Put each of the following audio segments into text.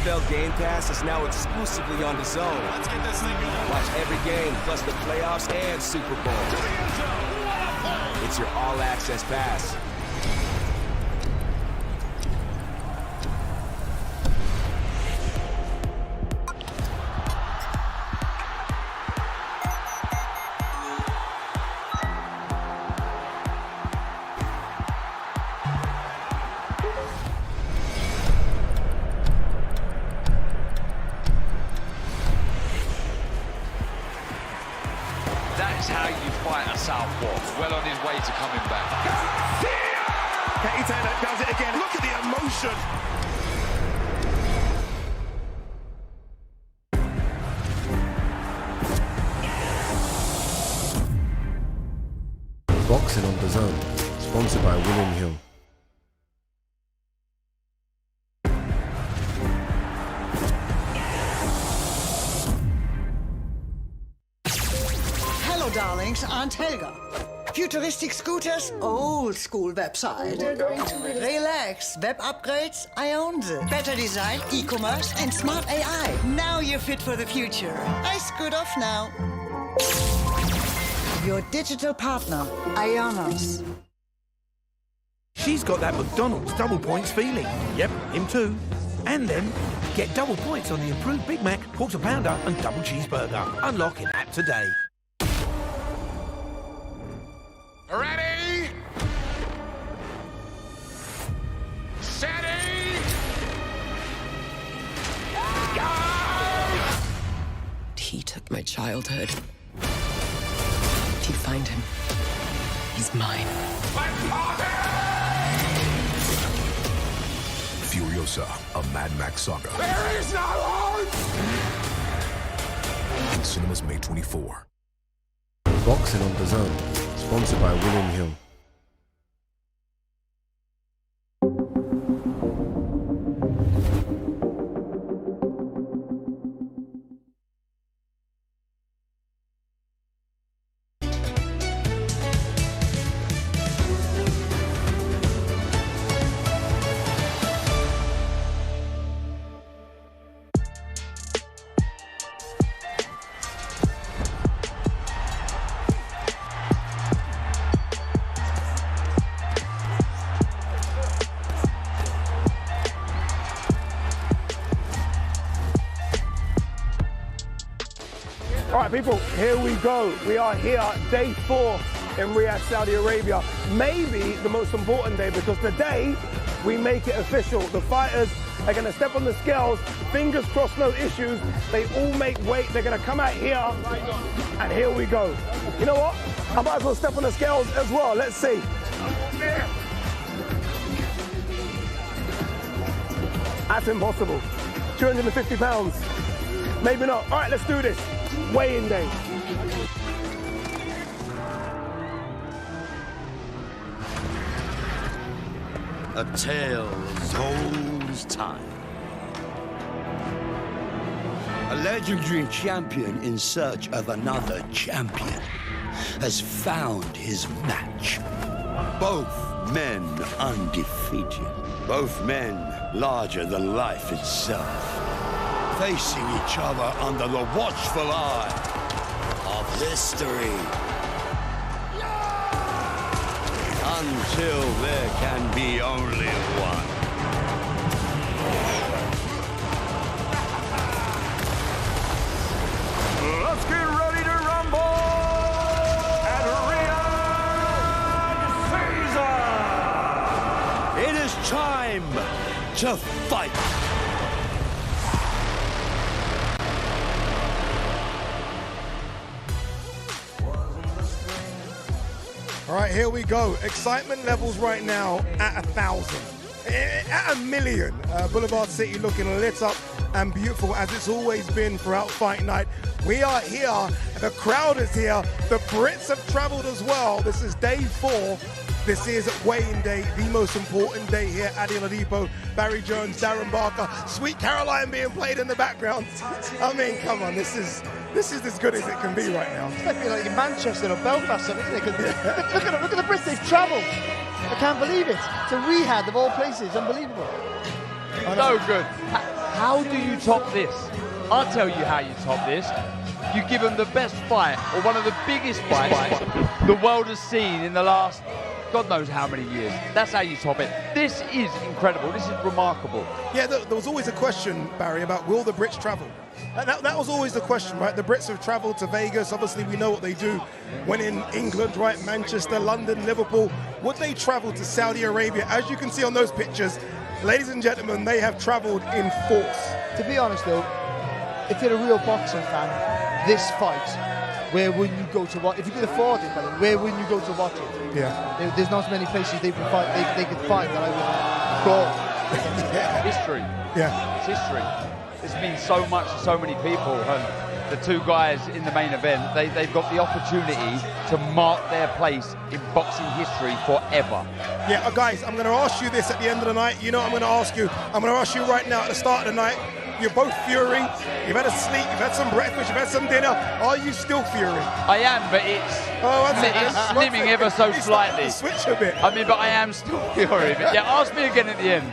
NFL Game Pass is now exclusively on DAZN. Let's get this thing going. Watch every game, plus the playoffs and Super Bowl. It's your all-access pass. That's how you fight a southpaw. Well on his way to coming back. Cacace does it again. Look at the emotion. Boxing on DAZN, sponsored by William Hill. Hello, darlings. Aunt Helga. Futuristic scooters, old school website. Relax. Web upgrades, I own them. Better design, e-commerce, and smart AI. Now you're fit for the future. I scoot off now. Your digital partner, Ionos. She's got that McDonald's double points feeling. Yep, him too. And then get double points on the improved Big Mac, quarter pounder, and double cheeseburger. Unlock in app today. Ready? Steady? Go! He took my childhood. If you find him, he's mine. Furiosa, a Mad Max saga. There is no hope! In cinemas May 24. Boxing on DAZN, sponsored by William Hill. All right, people, here we go. We are here, day 4 in Riyadh, Saudi Arabia. Maybe the most important day, because today we make it official. The fighters are going to step on the scales. Fingers crossed, no issues. They all make weight. They're going to come out here, and here we go. You know what? I might as well step on the scales as well. Let's see. That's impossible. 250 pounds. Maybe not. All right, let's do this. Weigh-in day. A tale as old as time. A legendary champion in search of another champion has found his match. Both men undefeated. Both men larger than life itself. Facing each other under the watchful eye of history. Until there can be only one. Let's get ready to rumble at Riyadh Caesar. It is time to fight. All right, here we go. Excitement levels right now at 1,000. At 1,000,000. Boulevard City looking lit up and beautiful as it's always been throughout fight night. We are here. The crowd is here. The Brits have traveled as well. This is day 4. This is weigh-in day, the most important day here at Oladipo. Barry Jones, Darren Barker, Sweet Caroline being played in the background. I mean, come on, this is as good as it can be right now. It's definitely like in Manchester or Belfast, isn't it? Look at the Brits, they've travelled. I can't believe it. To Riyadh of all places, unbelievable. So good. How do you top this? I'll tell you how you top this. You give them the best fight, or one of the biggest fights the world has seen in the last God knows how many years. That's how you top it. This is incredible. This is remarkable. Yeah, there was always a question, Barry, about will the Brits travel? That was always the question, right? The Brits have traveled to Vegas. Obviously, we know what they do when in England, right? Manchester, London, Liverpool. Would they travel to Saudi Arabia? As you can see on those pictures, ladies and gentlemen, they have traveled in force. To be honest, though, if you're a real boxing fan, this fight, where wouldn't you go to watch? If you could afford it, brother, where wouldn't you go to watch it? Yeah. There's not many places they could find that I would go. History. Yeah. It's history. This means so much to so many people. And the two guys in the main event, they've got the opportunity to mark their place in boxing history forever. Yeah, guys, I'm going to ask you this at the end of the night. You know what I'm going to ask you? I'm going to ask you right now at the start of the night. You're both Fury. You've had a sleep. You've had some breakfast. You've had some dinner. Are you still Fury? I am, but it's slimming ever so slightly. Switch a bit. I mean, but I am still Fury. But yeah, ask me again at the end.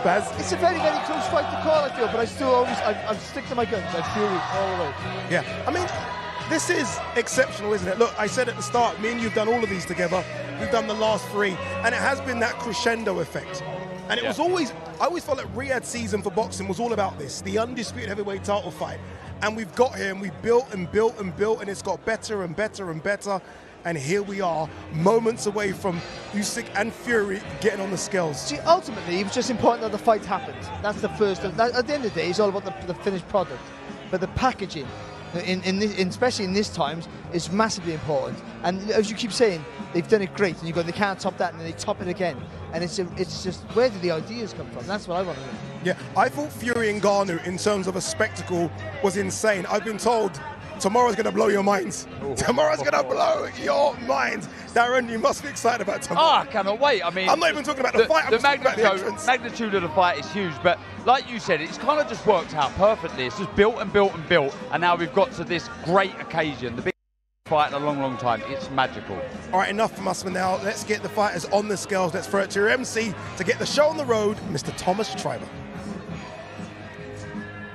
Baz? It's a very, very close fight to call, I feel, but I still always, I stick to my guns. I'm Fury all the way. Yeah, I mean, this is exceptional, isn't it? Look, I said at the start, me and you've done all of these together. We've done the last 3, and it has been that crescendo effect. And it was always, I always felt like Riyadh season for boxing was all about this, the Undisputed Heavyweight Title fight. And we've got here, and we've built and built and built, and it's got better and better and better. And here we are, moments away from Usyk and Fury getting on the scales. See, ultimately, it was just important that the fight happened. That's the first. At the end of the day, it's all about the finished product. But the packaging, especially in this times, is massively important. And as you keep saying, they've done it great, and you go, they can't top that, and then they top it again. And it's just, where did the ideas come from? That's what I want to know. Yeah, I thought Fury and Ngannou, in terms of a spectacle, was insane. I've been told tomorrow's going to blow your minds. Tomorrow's going to blow your minds. Darren, you must be excited about tomorrow. Oh, I cannot wait. I mean, I'm not even talking about the fight. I'm just talking about the entrance. Magnitude of the fight is huge, but like you said, it's kind of just worked out perfectly. It's just built and built and built, and now we've got to this great occasion, the biggest fight in a long, long time. It's magical. All right, enough from us for now. Let's get the fighters on the scales. Let's throw it to your MC to get the show on the road, Mr. Thomas Schreiber.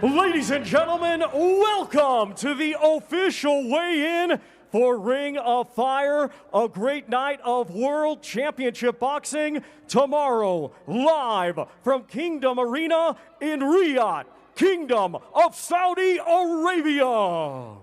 Ladies and gentlemen, welcome to the official weigh-in for Ring of Fire, a great night of World Championship Boxing tomorrow, live from Kingdom Arena in Riyadh, Kingdom of Saudi Arabia.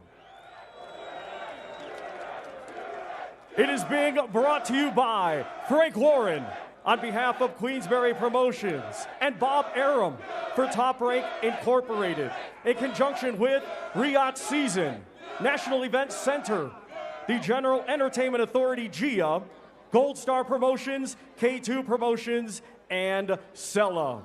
It is being brought to you by Frank Warren, on behalf of Queensberry Promotions, and Bob Arum for Top Rank Incorporated, in conjunction with Riyadh Season, National Event Center, the General Entertainment Authority, GIA, Gold Star Promotions, K2 Promotions, and Sella.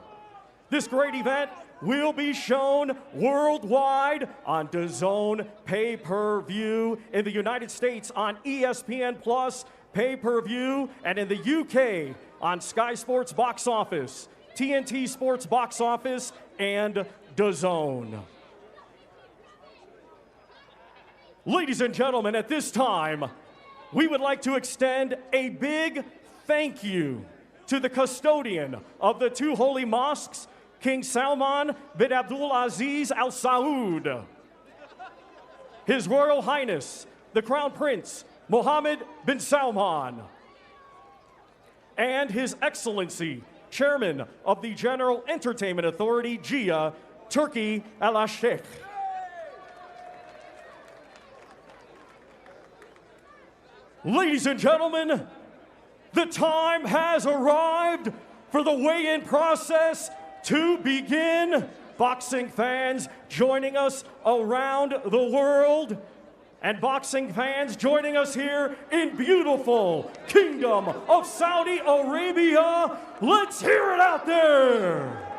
This great event will be shown worldwide on DAZN pay-per-view, in the United States on ESPN Plus pay-per-view, and in the UK on Sky Sports Box Office, TNT Sports Box Office, and DAZN. Ladies and gentlemen, at this time, we would like to extend a big thank you to the custodian of the two holy mosques, King Salman bin Abdul Aziz Al Saud, His Royal Highness, the Crown Prince Mohammed bin Salman, and His Excellency, Chairman of the General Entertainment Authority, GIA, Turki Al-Sheikh. Ladies and gentlemen, the time has arrived for the weigh-in process to begin. Boxing fans joining us around the world, and boxing fans joining us here in beautiful Kingdom of Saudi Arabia. Let's hear it out there.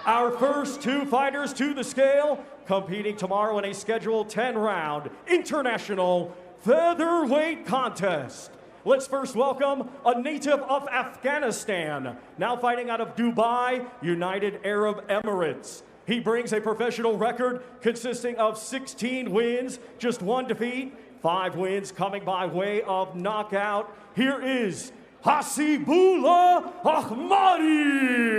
Our first two fighters to the scale, competing tomorrow in a scheduled 10-round international featherweight contest. Let's first welcome a native of Afghanistan, now fighting out of Dubai, United Arab Emirates. He brings a professional record consisting of 16 wins, just 1 defeat, 5 wins coming by way of knockout. Here is Hasibullah Ahmadi.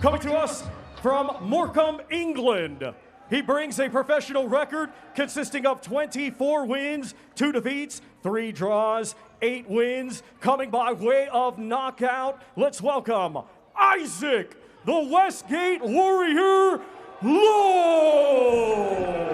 Coming to us from Morecambe, England, he brings a professional record consisting of 24 wins, 2 defeats, 3 draws, 8 wins, coming by way of knockout. Let's welcome Isaac, the Westgate Warrior, Lowe.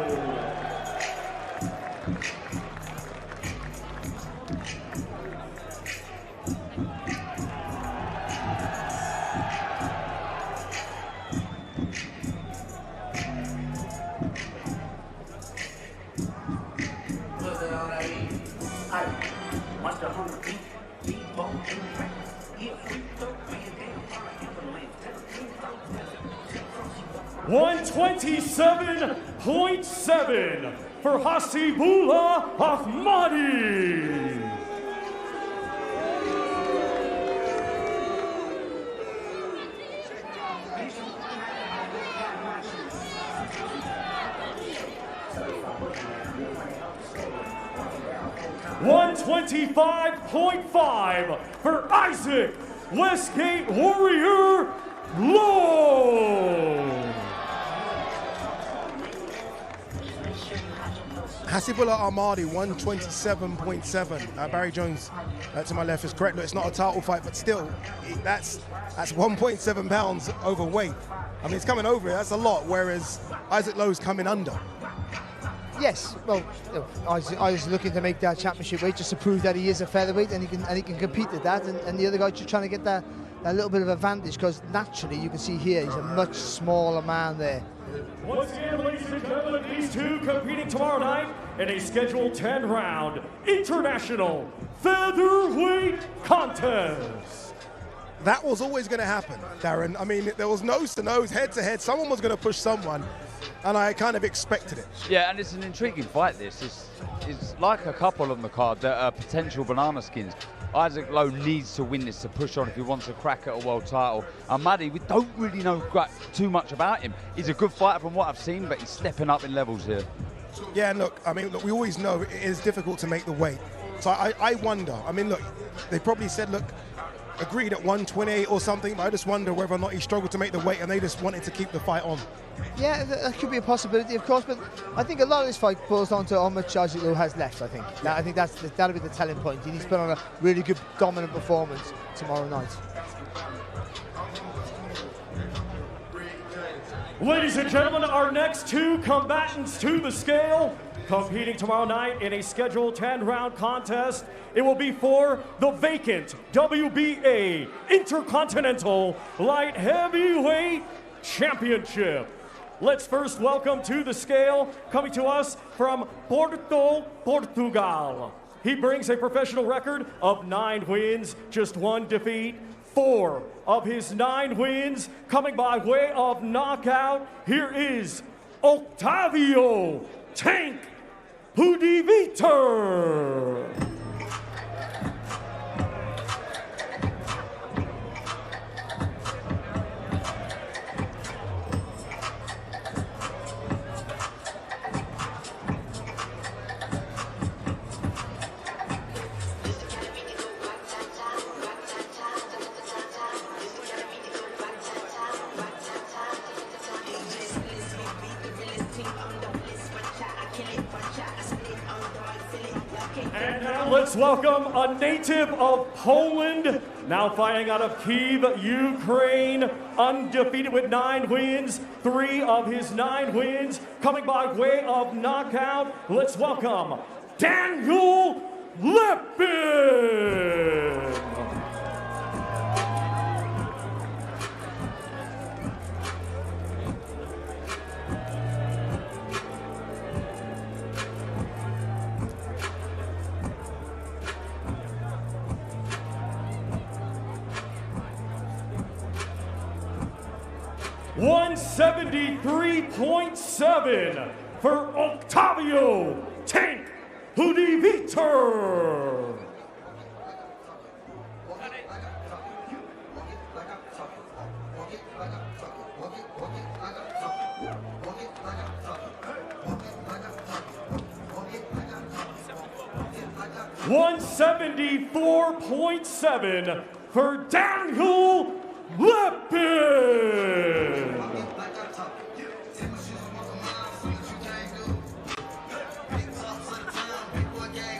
127.7 for Hasibullah Ahmadi. $125.5 for Isaac, Westgate Warrior, Lowe. Hasibullah Ahmadi, 127.7. Barry Jones to my left is correct. Look, it's not a title fight, but still, that's 1.7 pounds overweight. I mean, it's coming over it. That's a lot, whereas Isaac Lowe's coming under. Yes, well, I was looking to make that championship weight just to prove that he is a featherweight and he can compete at that, and the other guy just trying to get that little bit of advantage, because naturally you can see here he's a much smaller man there. Once again, ladies and gentlemen, these two competing tomorrow night in a scheduled 10-round international featherweight contest. That was always going to happen, Darren. I mean, there was nose to nose, head to head. Someone was going to push someone, and I kind of expected it. Yeah, and it's an intriguing fight, this. It's like a couple on the card that are potential banana skins. Isaac Lowe needs to win this to push on if he wants a crack at a world title. Ahmadi, we don't really know too much about him. He's a good fighter from what I've seen, but he's stepping up in levels here. Yeah, look, I mean, look, we always know it is difficult to make the weight. So I wonder, I mean, look, they probably said, look, agreed at 128 or something, but I just wonder whether or not he struggled to make the weight and they just wanted to keep the fight on. Yeah, that could be a possibility, of course, but I think a lot of this fight boils down to how much Isaac Lowe has left, I think. I think that'll be the telling point. He needs to put on a really good, dominant performance tomorrow night. Ladies and gentlemen, our next two combatants to the scale, competing tomorrow night in a scheduled 10-round contest. It will be for the vacant WBA Intercontinental Light Heavyweight Championship. Let's first welcome to the scale, coming to us from Porto, Portugal. He brings a professional record of 9 wins, just 1 defeat. 4 of his 9 wins coming by way of knockout. Here is Octavio Tank Pudivtr. Let's welcome a native of Poland, now fighting out of Kyiv, Ukraine, undefeated with 9 wins, 3 of his 9 wins coming by way of knockout. Let's welcome Daniel Lapin. 173.7 for Octavio Tank Pudivtr. $174.7 for Daniel Lapin.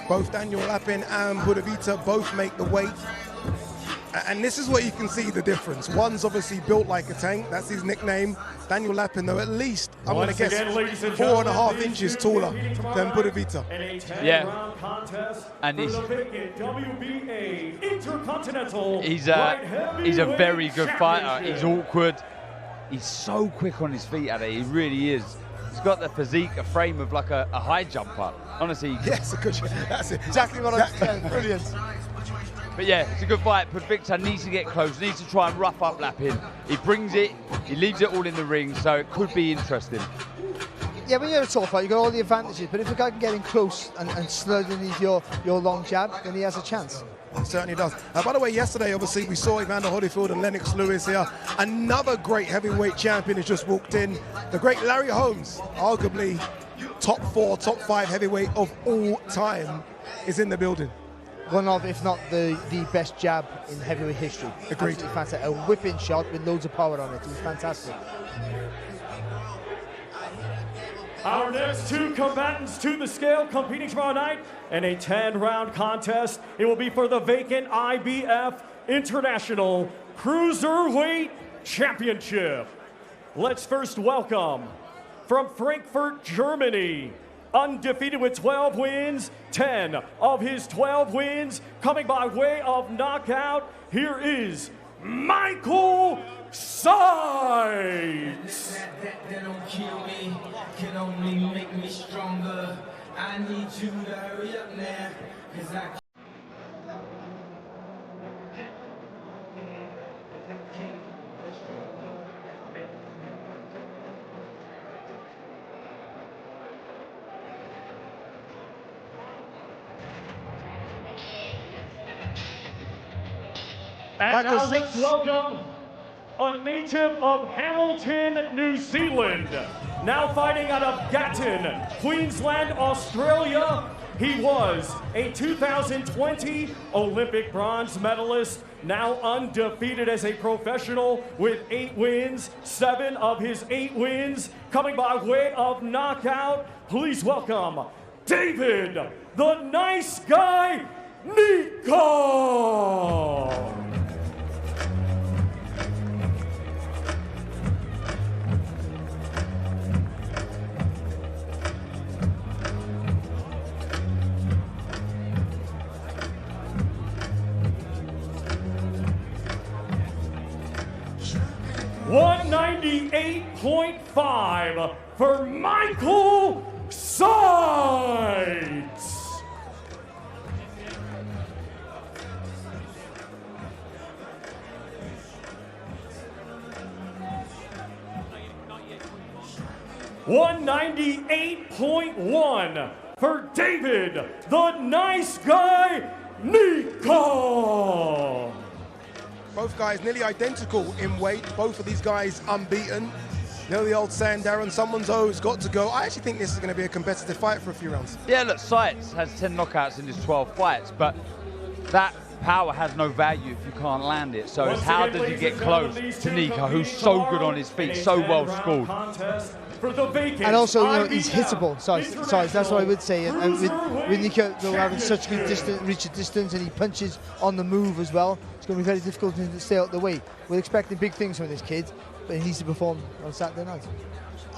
Both Daniel Lapin and Pudivtr both make the weight. And this is where you can see the difference. One's obviously built like a tank, that's his nickname. Daniel Lapin, though, at least, I'm going to guess, 4.5 inches taller than Pudivtr. Yeah. And he's a very good fighter. He's awkward. He's so quick on his feet, Addy. He really is. He's got the physique, a frame of like a high jumper. Honestly. Yes, that's it. Exactly what I was saying. Brilliant. But yeah, it's a good fight. Pudivtr needs to get close, needs to try and rough up Lapin. He brings it, he leaves it all in the ring, so it could be interesting. Yeah, when you're a tall fight, you've got all the advantages, but if the guy can get in close and slide underneath your long jab, then he has a chance. He certainly does. By the way, yesterday, obviously, we saw Evander Holyfield and Lennox Lewis here. Another great heavyweight champion has just walked in. The great Larry Holmes, arguably top 4, top 5 heavyweight of all time, is in the building. One of, if not the best jab in heavyweight history. Agreed. Absolutely fantastic. A whipping shot with loads of power on it. It was fantastic. Our next two combatants to the scale competing tomorrow night in a 10-round contest. It will be for the vacant IBF International Cruiserweight Championship. Let's first welcome from Frankfurt, Germany, undefeated with 12 wins, 10 of his 12 wins coming by way of knockout. Here is Michael Seitz. That don't kill me, can only make me stronger. I need you to hurry up now, 'cause I And now let's welcome a native of Hamilton, New Zealand, now fighting out of Gatton, Queensland, Australia. He was a 2020 Olympic bronze medalist, now undefeated as a professional with 8 wins, 7 of his 8 wins coming by way of knockout. Please welcome David, the nice guy, Nyika. $198.5 for Michael Seitz. $198.1 for David, the nice guy, Nyika. Both guys nearly identical in weight. Both of these guys unbeaten. You know the old saying, Darren, someone's always got to go. I actually think this is going to be a competitive fight for a few rounds. Yeah, look, Seitz has 10 knockouts in his 12 fights, but that power has no value if you can't land it. So it's how does he get close to Nyika, who's so good on his feet, so well schooled. And also, you know, he's hittable. Sorry, that's what I would say. And with Nyika, though, having such good distance, reach of distance, and he punches on the move as well, it's going to be very difficult to stay out the way. We're expecting big things from this kid, but he needs to perform on Saturday night.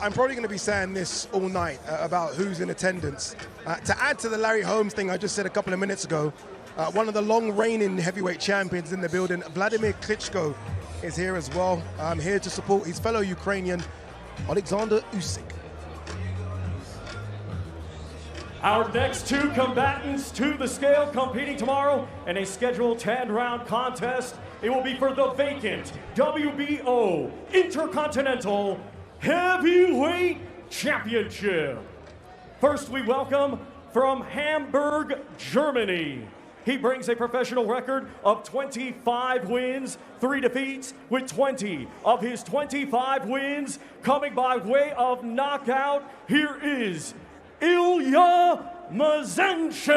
I'm probably going to be saying this all night about who's in attendance. To add to the Larry Holmes thing I just said a couple of minutes ago, one of the long reigning heavyweight champions in the building, Vladimir Klitschko, is here as well. I'm here to support his fellow Ukrainian, Oleksandr Usyk. Our next two combatants to the scale competing tomorrow in a scheduled 10-round contest. It will be for the vacant WBO Intercontinental Heavyweight Championship. First, we welcome from Hamburg, Germany. He brings a professional record of 25 wins, 3 defeats, with 20 of his 25 wins coming by way of knockout. Here is Ilya Mezencev.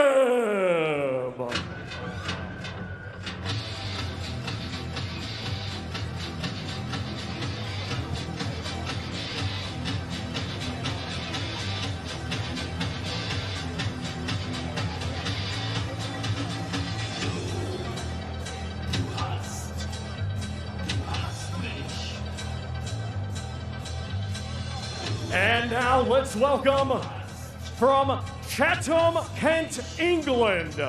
And now let's welcome from Chatham, Kent, England.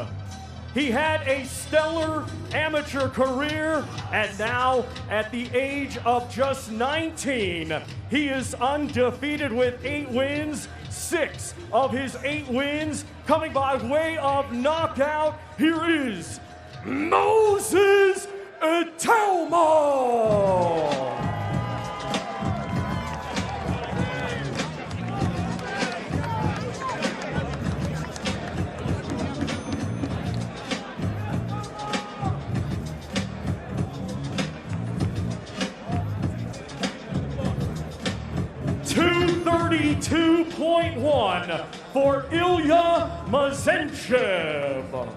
He had a stellar amateur career, and now at the age of just 19, he is undefeated with 8 wins, 6 of his 8 wins coming by way of knockout. Here is Moses Itauma. .1 for Ilya Mezencev.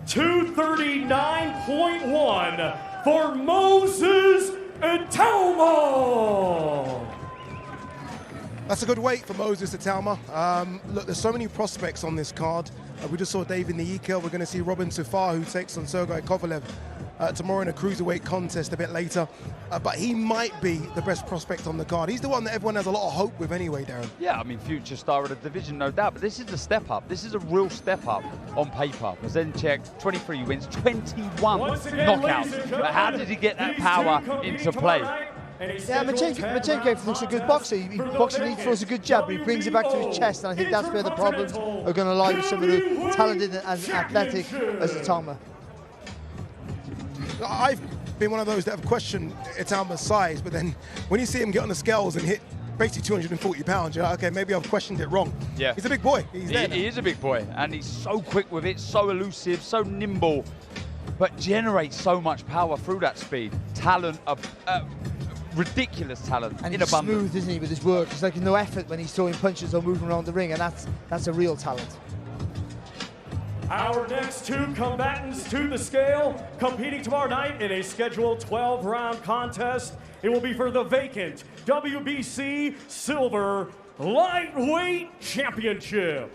.239.1 for Moses Itauma. That's a good weight for Moses Itauma. Look, there's so many prospects on this card. We just saw David Nyika. We're going to see Robin Safar, who takes on Sergey Kovalev tomorrow in a cruiserweight contest a bit later. But he might be the best prospect on the card. He's the one that everyone has a lot of hope with anyway, Darren. Yeah, I mean, future star of the division, no doubt. But this is a step up. This is a real step up on paper. Mezencev, 23 wins, 21 knockouts. But how did he get that power into play? Yeah, Mezencev looks a good boxer. He throws a good jab, but he brings it back to his chest, and I think that's where the problems are going to lie with somebody as talented and as athletic as Itauma. I've been one of those that have questioned Itauma's size, but then when you see him get on the scales and hit basically 240 pounds, you're like, okay, maybe I've questioned it wrong. Yeah. He's a big boy. He is a big boy, and he's so quick with it, so elusive, so nimble, but generates so much power through that speed. Talent, ridiculous talent and in he's abundance. Smooth, isn't he, with his work? He's like no effort when he's throwing punches or moving around the ring, and that's a real talent. Our next 2 combatants to the scale, competing tomorrow night in a scheduled 12-round contest. It will be for the vacant WBC Silver Lightweight Championship.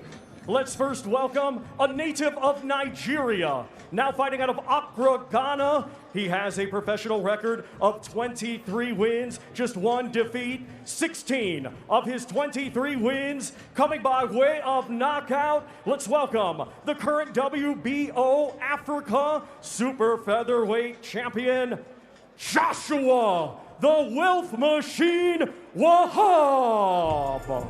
Let's first welcome a native of Nigeria, now fighting out of Accra, Ghana. He has a professional record of 23 wins, just 1 defeat, 16 of his 23 wins coming by way of knockout. Let's welcome the current WBO Africa Super Featherweight Champion, Joshua the Wealth Machine Wahab.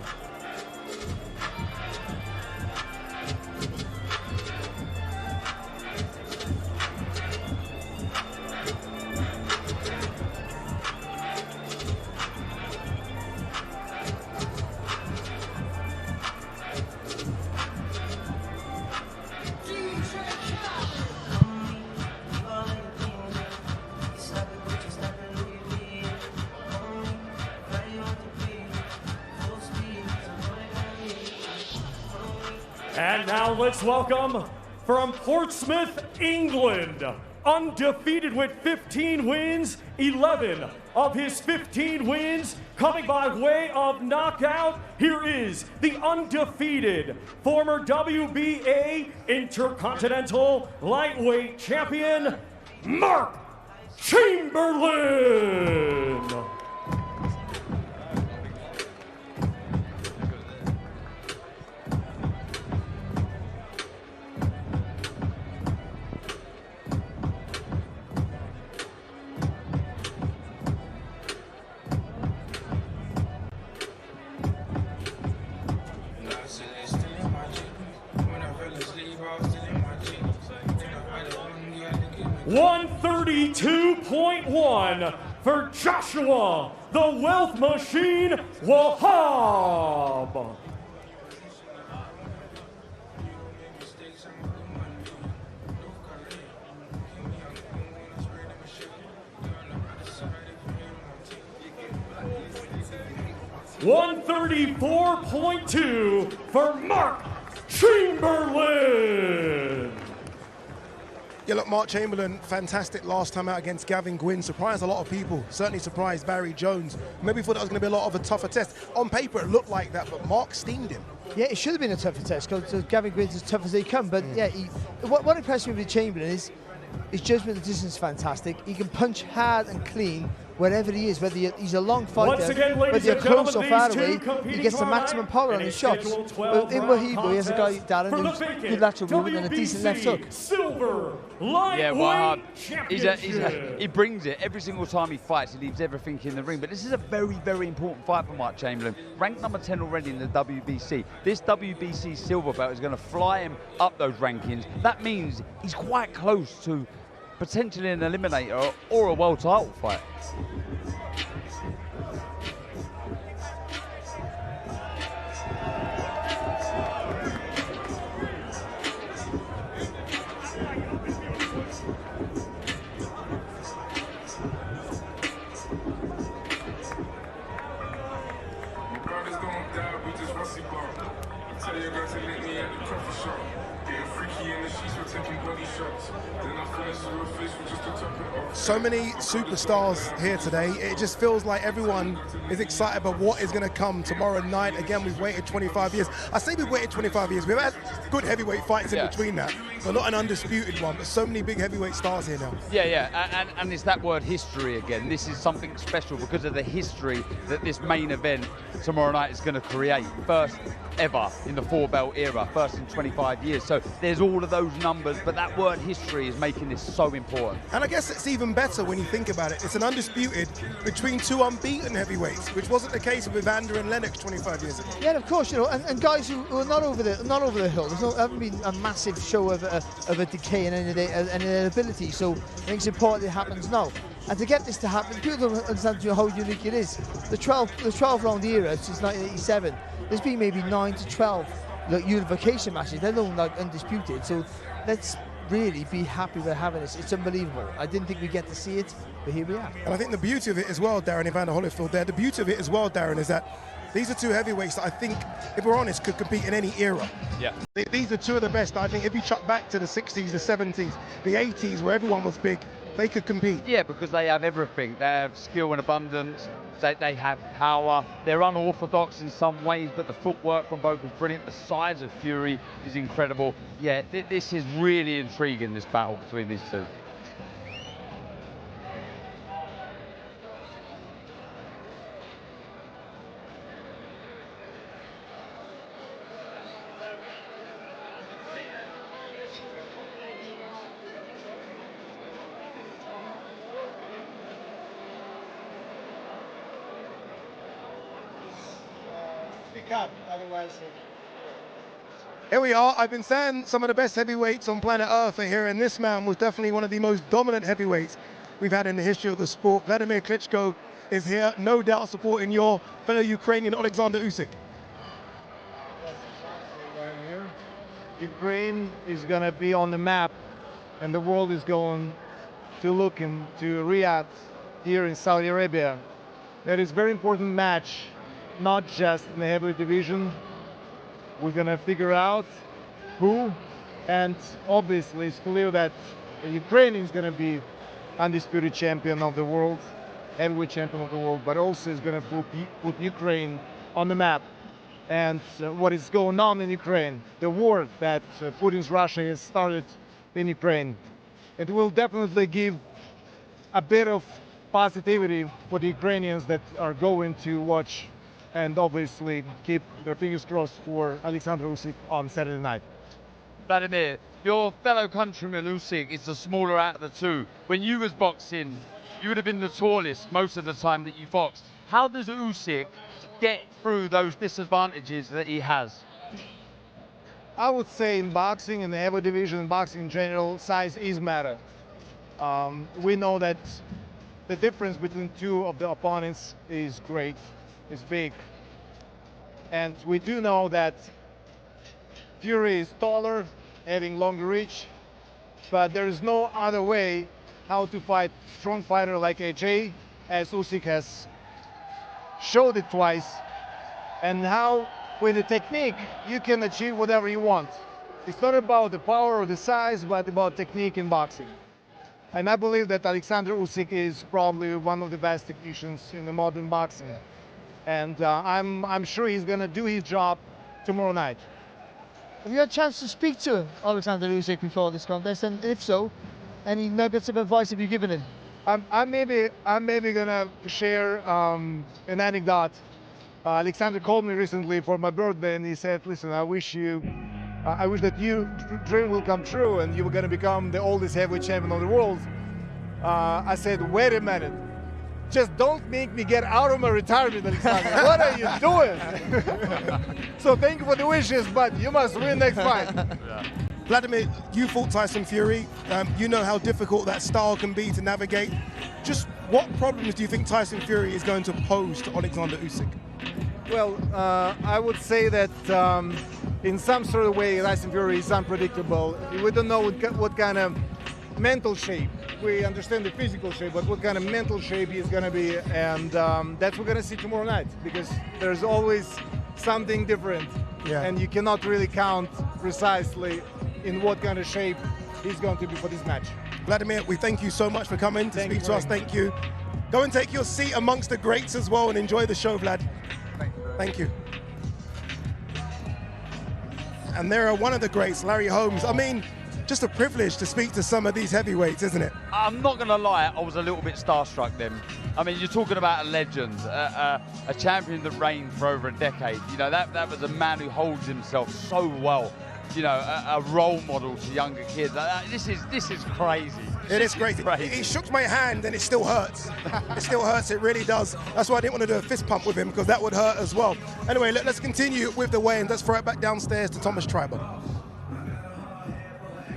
And now let's welcome from Portsmouth, England, undefeated with 15 wins, 11 of his 15 wins coming by way of knockout. Here is the undefeated former WBA Intercontinental Lightweight Champion, Mark Chamberlain. 132.1 for Joshua, the Wealth Machine, Wahab. $134.2 for Mark Chamberlain. Yeah, look, Mark Chamberlain, fantastic last time out against Gavin Gwynn. Surprised a lot of people. Certainly surprised Barry Jones. Maybe thought that was going to be a lot of a tougher test. On paper, it looked like that, but Mark steamed him. Yeah, it should have been a tougher test because Gavin Gwynn's as tough as they come. But yeah, what impressed me with Chamberlain is his judgment of the distance is fantastic. He can punch hard and clean wherever he is, whether he's a long fighter, whether you're close or far away, he gets the maximum power on his shots. But in Wahab, he has a guy, Darren, who's good lateral movement and a decent left hook. Yeah, Wahab, he brings it every single time he fights. He leaves everything in the ring. But this is a very, very important fight for Mark Chamberlain. Ranked number 10 already in the WBC. This WBC silver belt is going to fly him up those rankings. That means he's quite close to potentially an eliminator or a world title fight. So many superstars here today. It just feels like everyone is excited about what is going to come tomorrow night. Again, we've waited 25 years. I say we've waited 25 years. We've had good heavyweight fights in between that, but not an undisputed one. But so many big heavyweight stars here now. Yeah, and it's that word history again. This is something special because of the history that this main event tomorrow night is going to create. First ever in the four-belt era, first in 25 years. So there's all of those numbers, but that word history is making this so important. And I guess it's even better when you think about it. It's an undisputed between two unbeaten heavyweights, which wasn't the case with Evander and Lennox 25 years ago. Yeah, and of course, you know, and guys who are not over the hill. There's haven't been a massive show of a decay in any ability. So I think it's important it happens now. And to get this to happen, people don't understand how unique it is. The 12 round era since 1987, there's been maybe 9 to 12 unification matches. They're not like undisputed. So let's really be happy we're having this. It's unbelievable. I didn't think we'd get to see it, but here we are. And I think the beauty of it as well, Darren, Evander Holyfield there, the beauty of it as well, Darren, is that these are two heavyweights that I think, if we're honest, could compete in any era. Yeah. These are two of the best. I think if you chuck back to the 60s, the 70s, the 80s, where everyone was big, they could compete. Yeah, because they have everything. They have skill and abundance. They have power. They're unorthodox in some ways, but the footwork from both is brilliant. The size of Fury is incredible. Yeah, this is really intriguing, this battle between these two. Here we are. I've been saying some of the best heavyweights on planet Earth are here, and this man was definitely one of the most dominant heavyweights we've had in the history of the sport. Vladimir Klitschko is here, no doubt supporting your fellow Ukrainian Oleksandr Usyk. Right here. Ukraine is going to be on the map, and the world is going to look into Riyadh here in Saudi Arabia. That is a very important match, not just in the heavyweight division. We're going to figure out who, and obviously it's clear that Ukraine is going to be undisputed champion of the world, heavyweight champion of the world, but also is going to put Ukraine on the map. And what is going on in Ukraine, the war that Putin's Russia has started in Ukraine, it will definitely give a bit of positivity for the Ukrainians that are going to watch, and obviously keep their fingers crossed for Oleksandr Usyk on Saturday night. Vladimir, your fellow countryman Usyk is the smaller out of the two. When you was boxing, you would have been the tallest most of the time that you boxed. How does Usyk get through those disadvantages that he has? I would say in boxing, in the heavyweight division, in boxing in general, size is matter. We know that the difference between two of the opponents is great, is big. And we do know that Fury is taller, having longer reach, but there is no other way how to fight strong fighter like AJ, as Usyk has showed it twice, and how with the technique you can achieve whatever you want. It's not about the power or the size, but about technique in boxing. And I believe that Oleksandr Usyk is probably one of the best technicians in the modern boxing. And I'm sure he's gonna do his job tomorrow night. Have you had a chance to speak to Oleksandr Usyk before this contest? And if so, any nuggets of advice have you given him? I'm maybe gonna share an anecdote. Alexander called me recently for my birthday, and he said, "Listen, I wish that your dream will come true, and you were gonna become the oldest heavyweight champion of the world." I said, "Wait a minute, just don't make me get out of my retirement, Alexander. What are you doing?" So thank you for the wishes, but you must win next fight. Vladimir, you fought Tyson Fury. You know how difficult that style can be to navigate. Just what problems do you think Tyson Fury is going to pose to Oleksandr Usyk? Well, I would say that in some sort of way, Tyson Fury is unpredictable. We don't know what kind of mental shape. We understand the physical shape, but what kind of mental shape he's going to be, and that's what we're going to see tomorrow night, because there's always something different, and you cannot really count precisely in what kind of shape he's going to be for this match. Vladimir, we thank you so much for coming to speak to us. Thank you. Go and take your seat amongst the greats as well and enjoy the show, Vlad. Thank you. And there are one of the greats, Larry Holmes. I mean, just a privilege to speak to some of these heavyweights, isn't it? I'm not going to lie, I was a little bit starstruck then. I mean, you're talking about a legend, a champion that reigned for over a decade. You know, that was a man who holds himself so well. You know, a role model to younger kids. This is crazy. It is crazy. He shook my hand and it still hurts. It still hurts, it really does. That's why I didn't want to do a fist pump with him, because that would hurt as well. Anyway, let's continue with the weigh-in. Let's throw it back downstairs to Thomas Triber.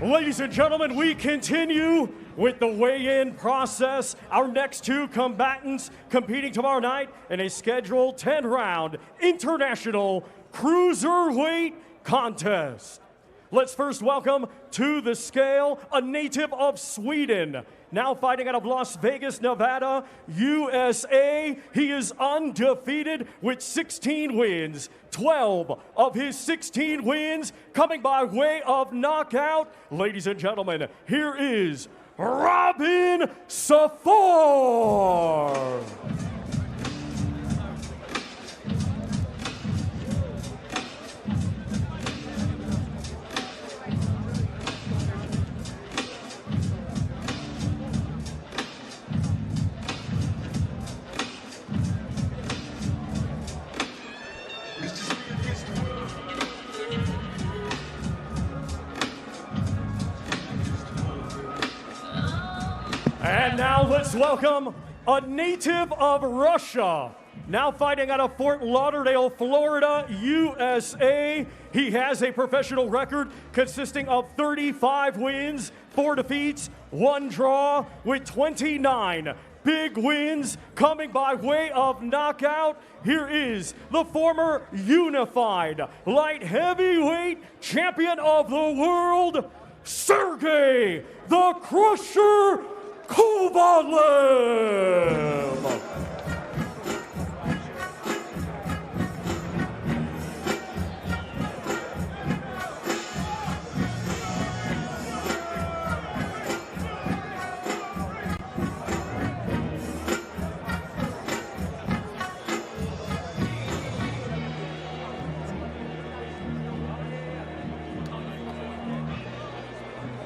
Ladies and gentlemen, we continue with the weigh-in process. Our next two combatants competing tomorrow night in a scheduled 10-round international cruiserweight contest. Let's first welcome to the scale a native of Sweden, now fighting out of Las Vegas, Nevada, USA. He is undefeated with 16 wins. 12 of his 16 wins coming by way of knockout. Ladies and gentlemen, here is Robin Safar. And now let's welcome a native of Russia, now fighting out of Fort Lauderdale, Florida, USA. He has a professional record consisting of 35 wins, 4 defeats, 1 draw, with 29 big wins coming by way of knockout. Here is the former unified light heavyweight champion of the world, Sergey the Crusher Kovalev.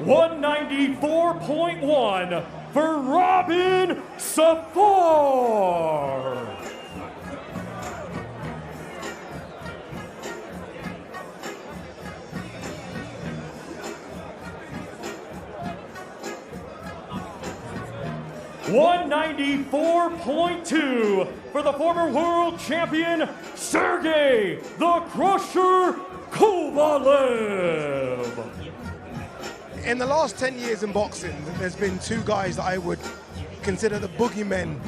$194.1 for Robin Safar. $194.2 for the former world champion Sergey the Crusher Kovalev. In the last 10 years in boxing, there's been two guys that I would consider the boogeymen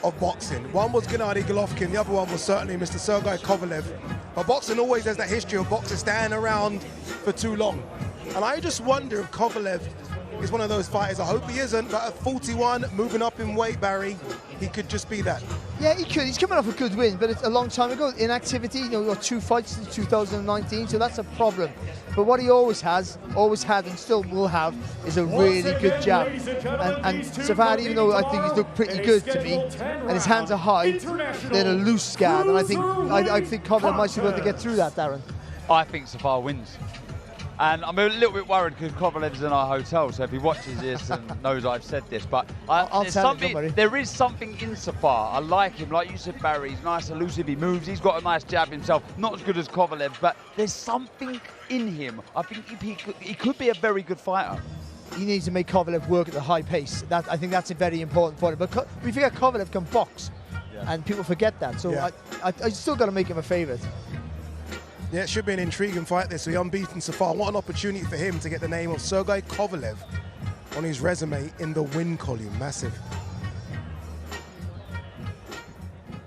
of boxing. One was Gennady Golovkin, the other one was certainly Mr. Sergei Kovalev. But boxing always has that history of boxers standing around for too long. And I just wonder if Kovalev is one of those fighters. I hope he isn't, but at 41, moving up in weight, Barry, he could just be that. Yeah, he could. He's coming off a good win, but it's a long time ago. Inactivity, you know, he got 2 fights in 2019, so that's a problem. But what he always had, and still will have, is a really good jab. And Safar, even though I think he's looked pretty good to me, and his hands are high, they're a loose guard, and I think Kovalev might be able to get through that, Darren. I think Safar wins. And I'm a little bit worried because Kovalev's in our hotel, so if he watches this and knows I've said this, but there is something in Safar. I like him, like you said, Barry. He's nice, elusive, he moves, he's got a nice jab himself. Not as good as Kovalev, but there's something in him. I think he could be a very good fighter. He needs to make Kovalev work at a high pace. I think that's a very important point. But we forget Kovalev can box, and people forget that. So I still got to make him a favourite. Yeah, it should be an intriguing fight this. The unbeaten Safar. What an opportunity for him to get the name of Sergei Kovalev on his resume in the win column. Massive.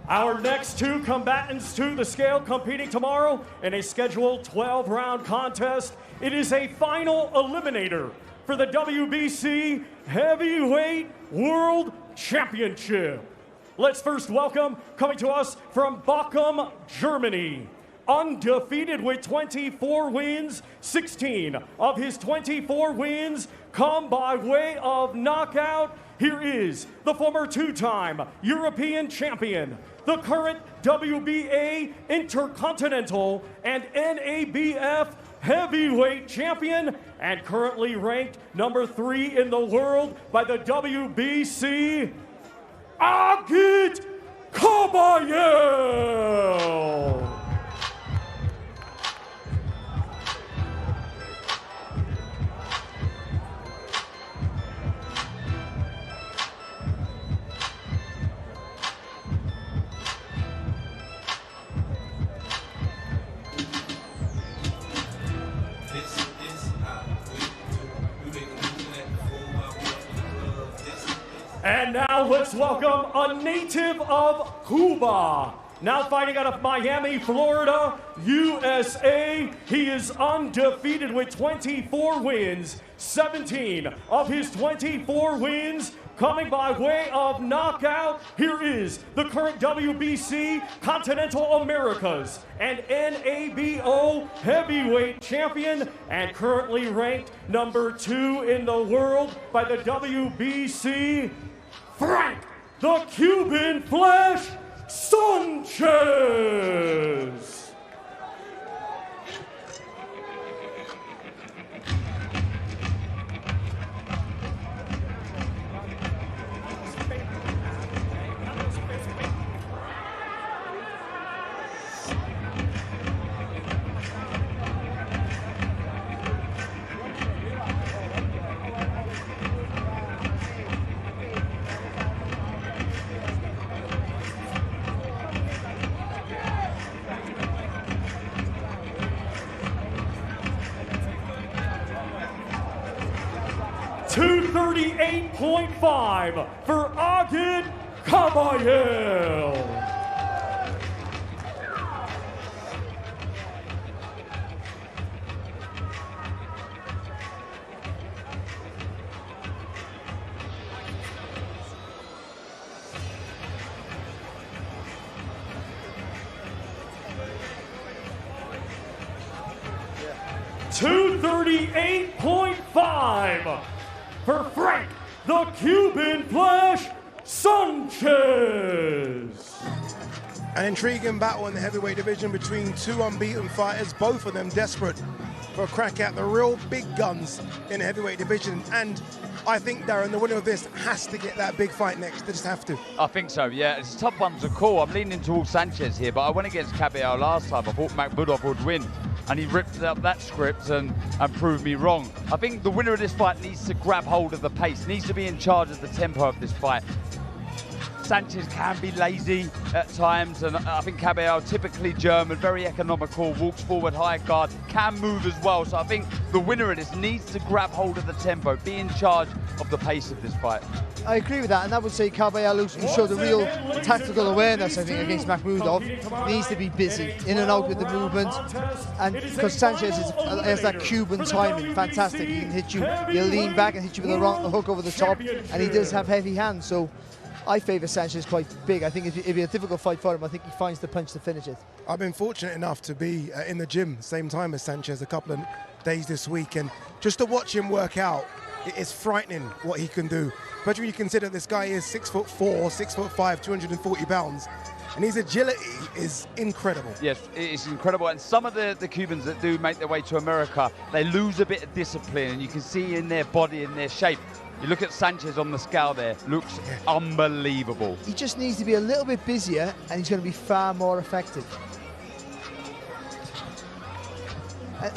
Our next two combatants to the scale competing tomorrow in a scheduled 12-round contest. It is a final eliminator for the WBC Heavyweight World Championship. Let's first welcome, coming to us from Bochum, Germany, undefeated with 24 wins, 16 of his 24 wins come by way of knockout. Here is the former 2-time European champion, the current WBA Intercontinental and NABF heavyweight champion, and currently ranked number 3 in the world by the WBC, Agit Kabayel. And now let's welcome a native of Cuba. Now fighting out of Miami, Florida, USA. He is undefeated with 24 wins. 17 of his 24 wins coming by way of knockout. Here is the current WBC Continental Americas and NABO heavyweight champion, and currently ranked number 2 in the world by the WBC, Frank the Cuban Flash Sanchez. .5 for Agit Kabayel. .238.5 for Frank the Cuban Flash Sanchez. An intriguing battle in the heavyweight division between two unbeaten fighters, both of them desperate for a crack at the real big guns in the heavyweight division. And I think, Darren, the winner of this has to get that big fight next. They just have to. I think so, yeah. It's a tough one to call. I'm leaning towards Sanchez here, but I went against Kabayel last time. I thought Makhmudov would win, and he ripped up that script and proved me wrong. I think the winner of this fight needs to grab hold of the pace, needs to be in charge of the tempo of this fight. Sanchez can be lazy at times, and I think Kabayel, typically German, very economical, walks forward, high guard, can move as well. So I think the winner of this needs to grab hold of the tempo, be in charge of the pace of this fight. I agree with that, and I would say Kabayel, who showed a real tactical awareness, I think, against Makhmudov, needs to be busy, in and out with the movement, and because Sanchez has that Cuban timing, fantastic. He can hit you, he'll lean back and hit you with the hook over the top, and he does have heavy hands, so I favour Sanchez quite big. I think if it's a difficult fight for him, I think he finds the punch to finish it. I've been fortunate enough to be in the gym same time as Sanchez a couple of days this week, and just to watch him work out, it's frightening what he can do. Especially when you consider this guy is 6'4", 6'5", 240 pounds, and his agility is incredible. Yes, it's incredible. And some of the Cubans that do make their way to America, they lose a bit of discipline, and you can see in their body, in their shape. You look at Sanchez on the scale there, looks unbelievable. He just needs to be a little bit busier, and he's going to be far more effective.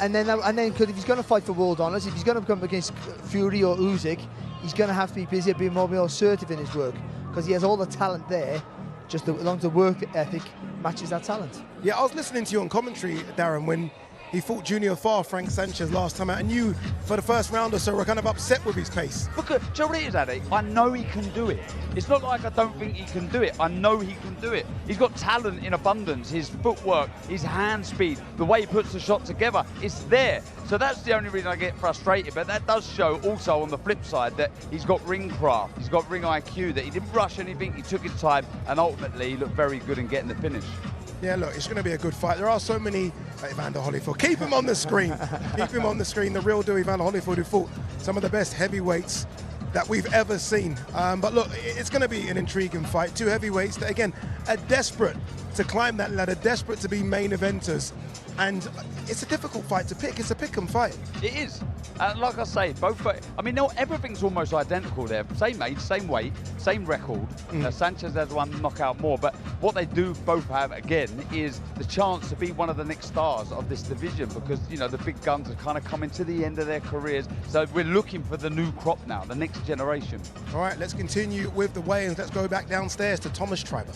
And then, if he's going to fight for world honours, if he's going to come against Fury or Usyk, he's going to have to be busier, be more assertive in his work, because he has all the talent there, just as long as the work ethic matches that talent. Yeah, I was listening to you on commentary, Darren, when he fought Junior Farr, Frank Sanchez, last time out, and you, for the first round or so, were kind of upset with his pace. Look, do you know what it is, Addy? I know he can do it. It's not like I don't think he can do it. I know he can do it. He's got talent in abundance. His footwork, his hand speed, the way he puts the shot together, it's there. So that's the only reason I get frustrated. But that does show also on the flip side that he's got ring craft, he's got ring IQ, that he didn't rush anything, he took his time, and ultimately he looked very good in getting the finish. Yeah, look, it's going to be a good fight. There are so many Evander Holyfield. Keep him on the screen. Keep him on the screen. The real deal Evander Holyfield, who fought some of the best heavyweights that we've ever seen. But look, it's going to be an intriguing fight. Two heavyweights that, again, are desperate to climb that ladder, desperate to be main eventers. And it's a difficult fight to pick. It's a pick 'em fight. It is. Like I say, both. I mean, no, everything's almost identical there. Same age, same weight, same record. Sanchez has one knockout more, but what they do both have again is the chance to be one of the next stars of this division, because you know the big guns are kind of coming to the end of their careers. So we're looking for the new crop now, the next generation. All right, let's continue with the weigh-ins. Let's go back downstairs to Thomas Schreiber.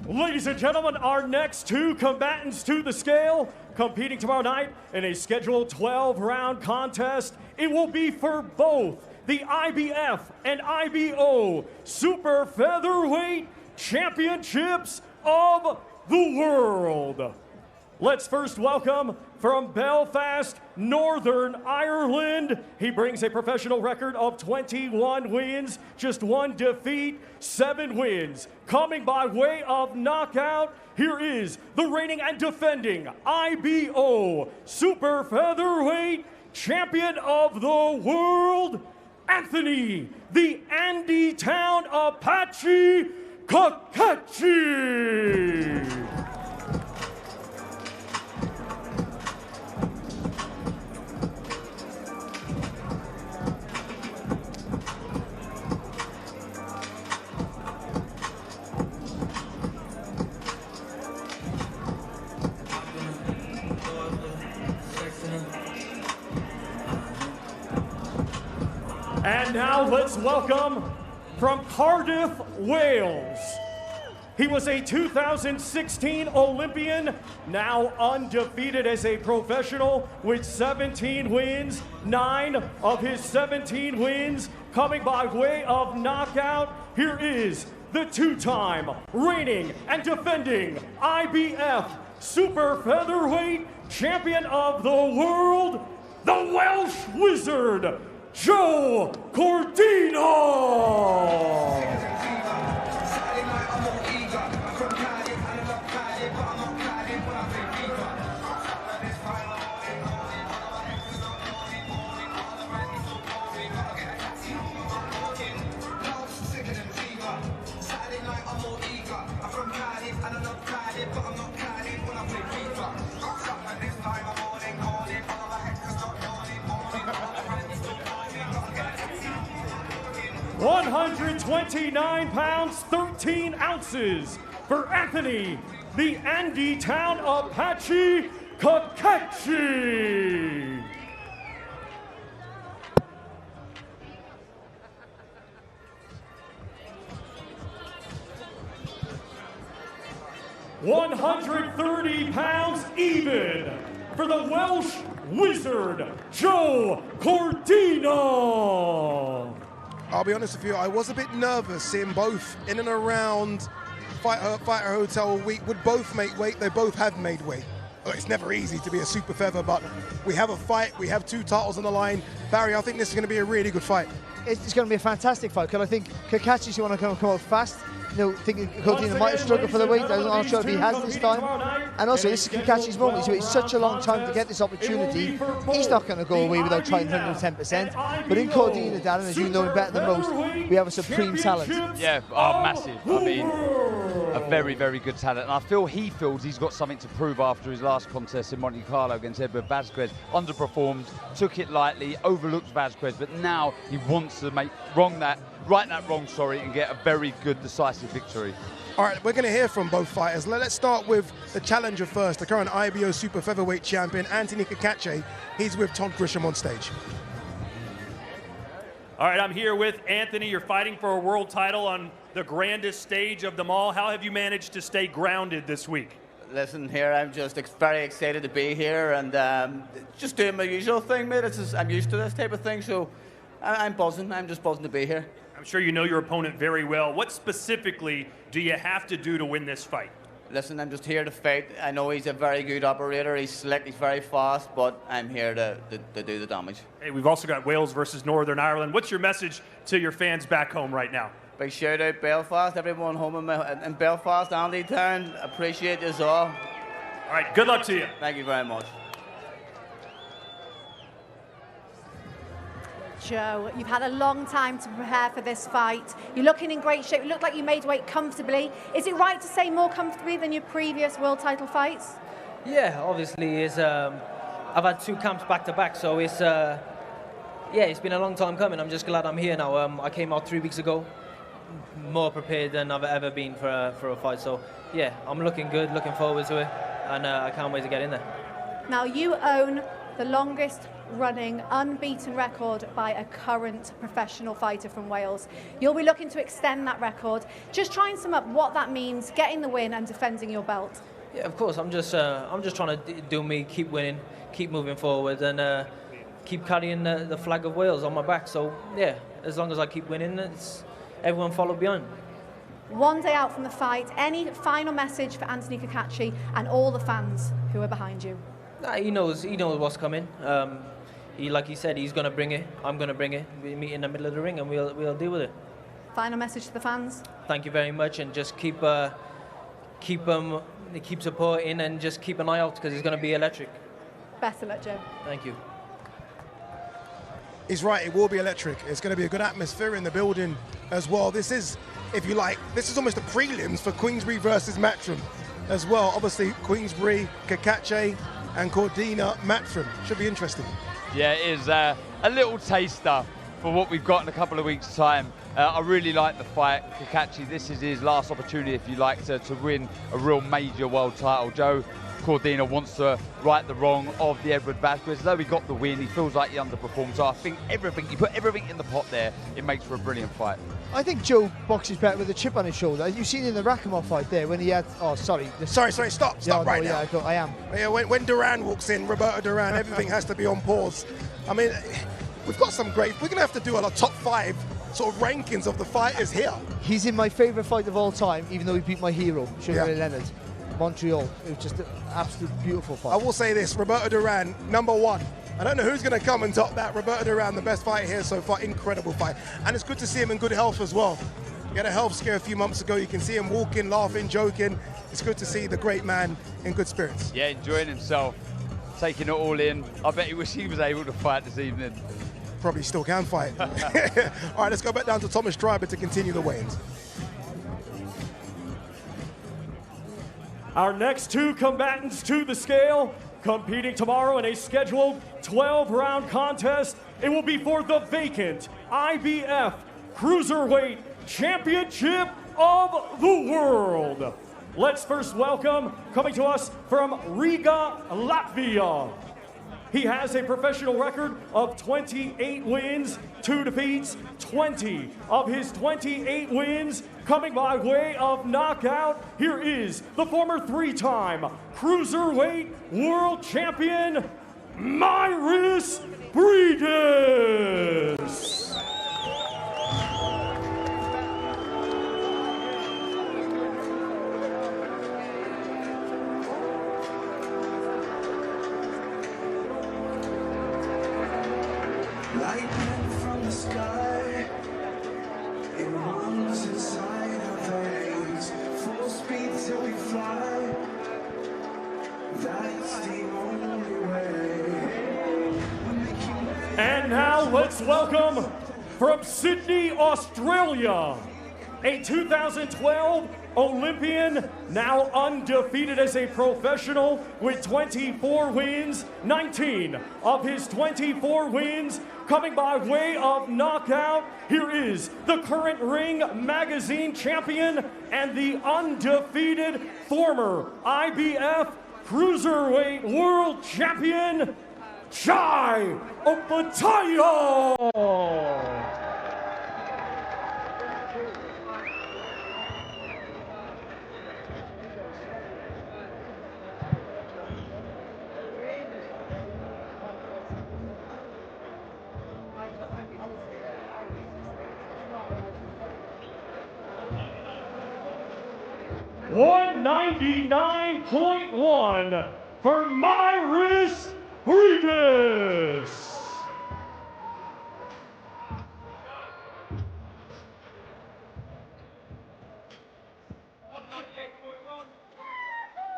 Ladies and gentlemen, our next two combatants to the scale, competing tomorrow night in a scheduled 12-round contest. It will be for both the IBF and IBO Super Featherweight Championships of the world. Let's first welcome from Belfast, Northern Ireland. He brings a professional record of 21 wins, just 1 defeat, 7 wins. Coming by way of knockout, here is the reigning and defending IBO Super Featherweight Champion of the World, Anthony, the Andy Town Apache Cacace. 'Excellent. And now let's welcome from Cardiff, Wales. He was a 2016 Olympian, now undefeated as a professional with 17 wins, 9 of his 17 wins coming by way of knockout. Here is the two-time reigning and defending IBF Super Featherweight Champion of the World, the Welsh Wizard, Joe Cordina. £129, 13 ounces for Anthony, the Andy Town Apache Cacace. 130 pounds even, for the Welsh Wizard, Joe Cordina. I'll be honest with you, I was a bit nervous seeing both in and around Fighter Hotel week. Would both make weight? They both have made weight. It's never easy to be a super feather, but we have a fight. We have 2 titles on the line. Barry, I think this is going to be a really good fight. It's going to be a fantastic fight, because I think Cacace's going to come out fast. You know, thinking Cordina might have struggled for the weight. I'm not sure if he has this time. And also, this is Cacace's moment. He's waited such a long time to get this opportunity. He's not going to go away without trying 110%. But in Cordina, Darren, as you know him better than most, we have a supreme talent. Yeah, massive. I mean, a very, very good talent. And I feel he feels he's got something to prove after his last contest in Monte Carlo against Edward Vazquez. Underperformed, took it lightly, overlooked Vazquez, but now he wants to right that wrong, and get a very good, decisive victory. All right, we're going to hear from both fighters. Let's start with the challenger first, the current IBO super featherweight champion, Anthony Cacace. He's with Todd Grisham on stage. All right, I'm here with Anthony. You're fighting for a world title on the grandest stage of them all. How have you managed to stay grounded this week? Listen, here, I'm just very excited to be here and just doing my usual thing, mate. I'm used to this type of thing, so I'm buzzing. I'm just buzzing to be here. I'm sure you know your opponent very well. What specifically do you have to do to win this fight? Listen, I'm just here to fight. I know he's a very good operator. He's slick, he's very fast, but I'm here to do the damage. Hey, we've also got Wales versus Northern Ireland. What's your message to your fans back home right now? Big shout out Belfast, everyone home in Belfast, Andy Town. Appreciate you all. All right, good luck to you. Thank you very much. Joe, you've had a long time to prepare for this fight. You're looking in great shape. You look like you made weight comfortably. Is it right to say more comfortably than your previous world title fights? Yeah, obviously. I've had 2 camps back to back, so it's been a long time coming. I'm just glad I'm here now. I came out 3 weeks ago, more prepared than I've ever been for a fight. So yeah, I'm looking good, looking forward to it, and I can't wait to get in there. Now you own the longest running unbeaten record by a current professional fighter from Wales. You'll be looking to extend that record. Just try and sum up what that means, getting the win and defending your belt. Yeah, of course. I'm just trying to do me, keep winning, keep moving forward, and keep carrying the flag of Wales on my back. So yeah, as long as I keep winning, everyone follow behind. One day out from the fight, any final message for Anthony Cacace and all the fans who are behind you? He knows what's coming. Like he said, he's going to bring it. I'm going to bring it. We meet in the middle of the ring, and we'll deal with it. Final message to the fans? Thank you very much, and just keep supporting, and just keep an eye out, because it's going to be electric. Best of luck, Joe. Thank you. He's right, it will be electric. It's going to be a good atmosphere in the building as well. This is, if you like, this is almost the prelims for Queensberry versus Matchroom as well. Obviously, Queensberry, Cacace, and Cordina, Matchroom. Should be interesting. Yeah, it is a little taster for what we've got in a couple of weeks' time. I really like the fight. Cacace, this is his last opportunity, if you like, to win a real major world title. Joe Cordina wants to right the wrong of the Edward Vazquez. Though he got the win, he feels like he underperformed. So I think you put everything in the pot there, it makes for a brilliant fight. I think Joe boxes better with a chip on his shoulder. You've seen in the Rakhimov fight there when he had... Oh, sorry. Sorry, stop right now. Yeah, I am. Yeah, when Duran walks in, Roberto Duran, everything has to be on pause. I mean, we've got some great... We're going to have to do a top 5 sort of rankings of the fighters here. He's in my favourite fight of all time, even though he beat my hero, Sugar Ray Leonard. Montreal. It was just an absolute beautiful fight. I will say this, Roberto Duran, #1. I don't know who's going to come and top that. Roberto Duran, the best fighter here so far. Incredible fight. And it's good to see him in good health as well. He had a health scare a few months ago. You can see him walking, laughing, joking. It's good to see the great man in good spirits. Yeah, enjoying himself, taking it all in. I bet he wish he was able to fight this evening. Probably still can fight. All right, let's go back down to Thomas Stryber to continue the weigh-ins. Our next 2 combatants to the scale, competing tomorrow in a scheduled 12-round contest. It will be for the vacant IBF Cruiserweight Championship of the World. Let's first welcome, coming to us from Riga, Latvia. He has a professional record of 28 wins, 2 defeats. 20 of his 28 wins coming by way of knockout, here is the former 3-time Cruiserweight World Champion, Briedis. Lightning from the sky, it runs inside our veins. Full speed till we fly, that's the only way. And now let's welcome from Sydney, Australia, a 2012 Olympian, now undefeated as a professional with 24 wins, 19 of his 24 wins coming by way of knockout. Here is the current Ring Magazine champion and the undefeated former IBF Cruiserweight World Champion, Opetaia. 199.1 for Briedis.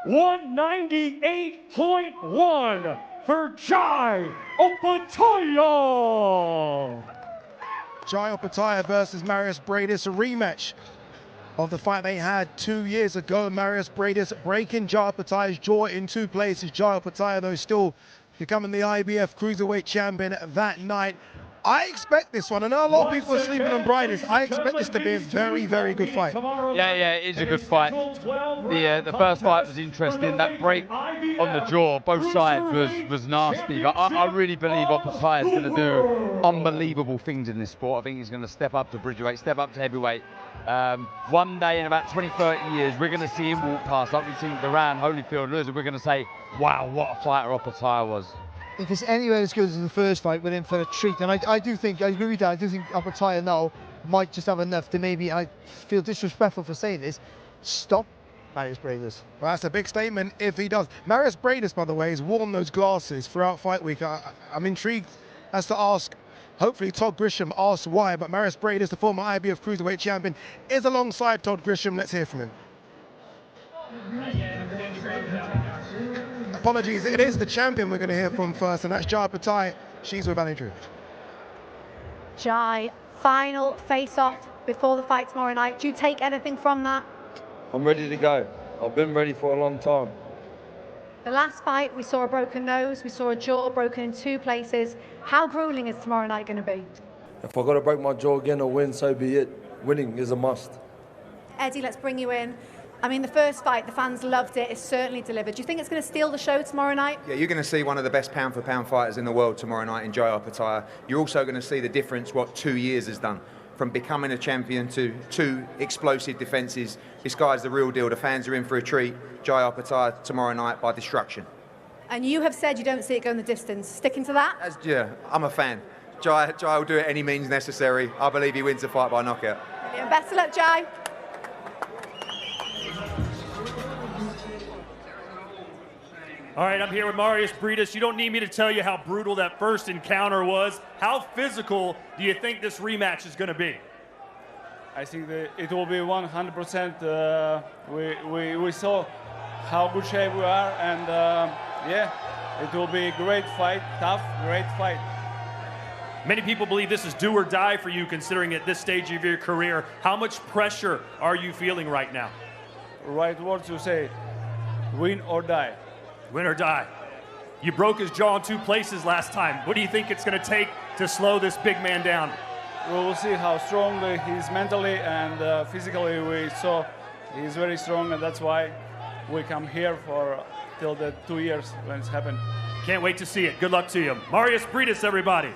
$198.1 for Opetaia. Opetaia versus Briedis, a rematch of the fight they had 2 years ago. Briedis breaking Opetaia's jaw in 2 places. Opetaia, though, still becoming the IBF Cruiserweight champion that night. I expect this one. I know a lot of people are sleeping on Briedis. I expect this to be a very, very good fight. Yeah, it is a good fight. The first fight was interesting. That break on the jaw, both sides was nasty. But I really believe Opetaia is going to do unbelievable things in this sport. I think he's going to step up to bridgeweight, step up to heavyweight. One day in about 20, 30 years, we're going to see him walk past, like we've seen Duran, Holyfield, and we're going to say, wow, what a fighter Opetaia was. If it's anywhere as good as the first fight, we're in for a treat. And I agree with that. I do think Opetaia now might just have enough to maybe, I feel disrespectful for saying this, stop Briedis. Well, that's a big statement if he does. Briedis, by the way, has worn those glasses throughout fight week. I'm intrigued as to ask, hopefully Todd Grisham asks why, but Briedis, the former IBF Cruiserweight champion, is alongside Todd Grisham. Let's hear from him. Apologies, it is the champion we're going to hear from first, and that's Opetaia. She's with Andrew. Jai, final face-off before the fight tomorrow night. Do you take anything from that? I'm ready to go. I've been ready for a long time. The last fight, we saw a broken nose, we saw a jaw broken in 2 places. How grueling is tomorrow night going to be? If I've got to break my jaw again or win, so be it. Winning is a must. Eddie, let's bring you in. I mean, the first fight, the fans loved it. It's certainly delivered. Do you think it's going to steal the show tomorrow night? Yeah, you're going to see one of the best pound-for-pound fighters in the world tomorrow night in Opetaia. You're also going to see the difference what 2 years has done. From becoming a champion to 2 explosive defences. This guy's the real deal. The fans are in for a treat. Opetaia tomorrow night by destruction. And you have said you don't see it going the distance. Sticking to that? Yeah, I'm a fan. Jai will do it any means necessary. I believe he wins the fight by knockout. Brilliant. Best of luck, Jai. All right, I'm here with Briedis. You don't need me to tell you how brutal that first encounter was. How physical do you think this rematch is going to be? I think that it will be 100%. We saw how good shape we are, and yeah, it will be a great fight, tough, great fight. Many people believe this is do or die for you, considering at this stage of your career. How much pressure are you feeling right now? Right word to say, win or die. Win or die. You broke his jaw in 2 places last time. What do you think it's going to take to slow this big man down? We will see how strong he is mentally and physically. We saw he's very strong, and that's why we come here for till the 2 years when it's happened. Can't wait to see it. Good luck to you. Briedis, everybody.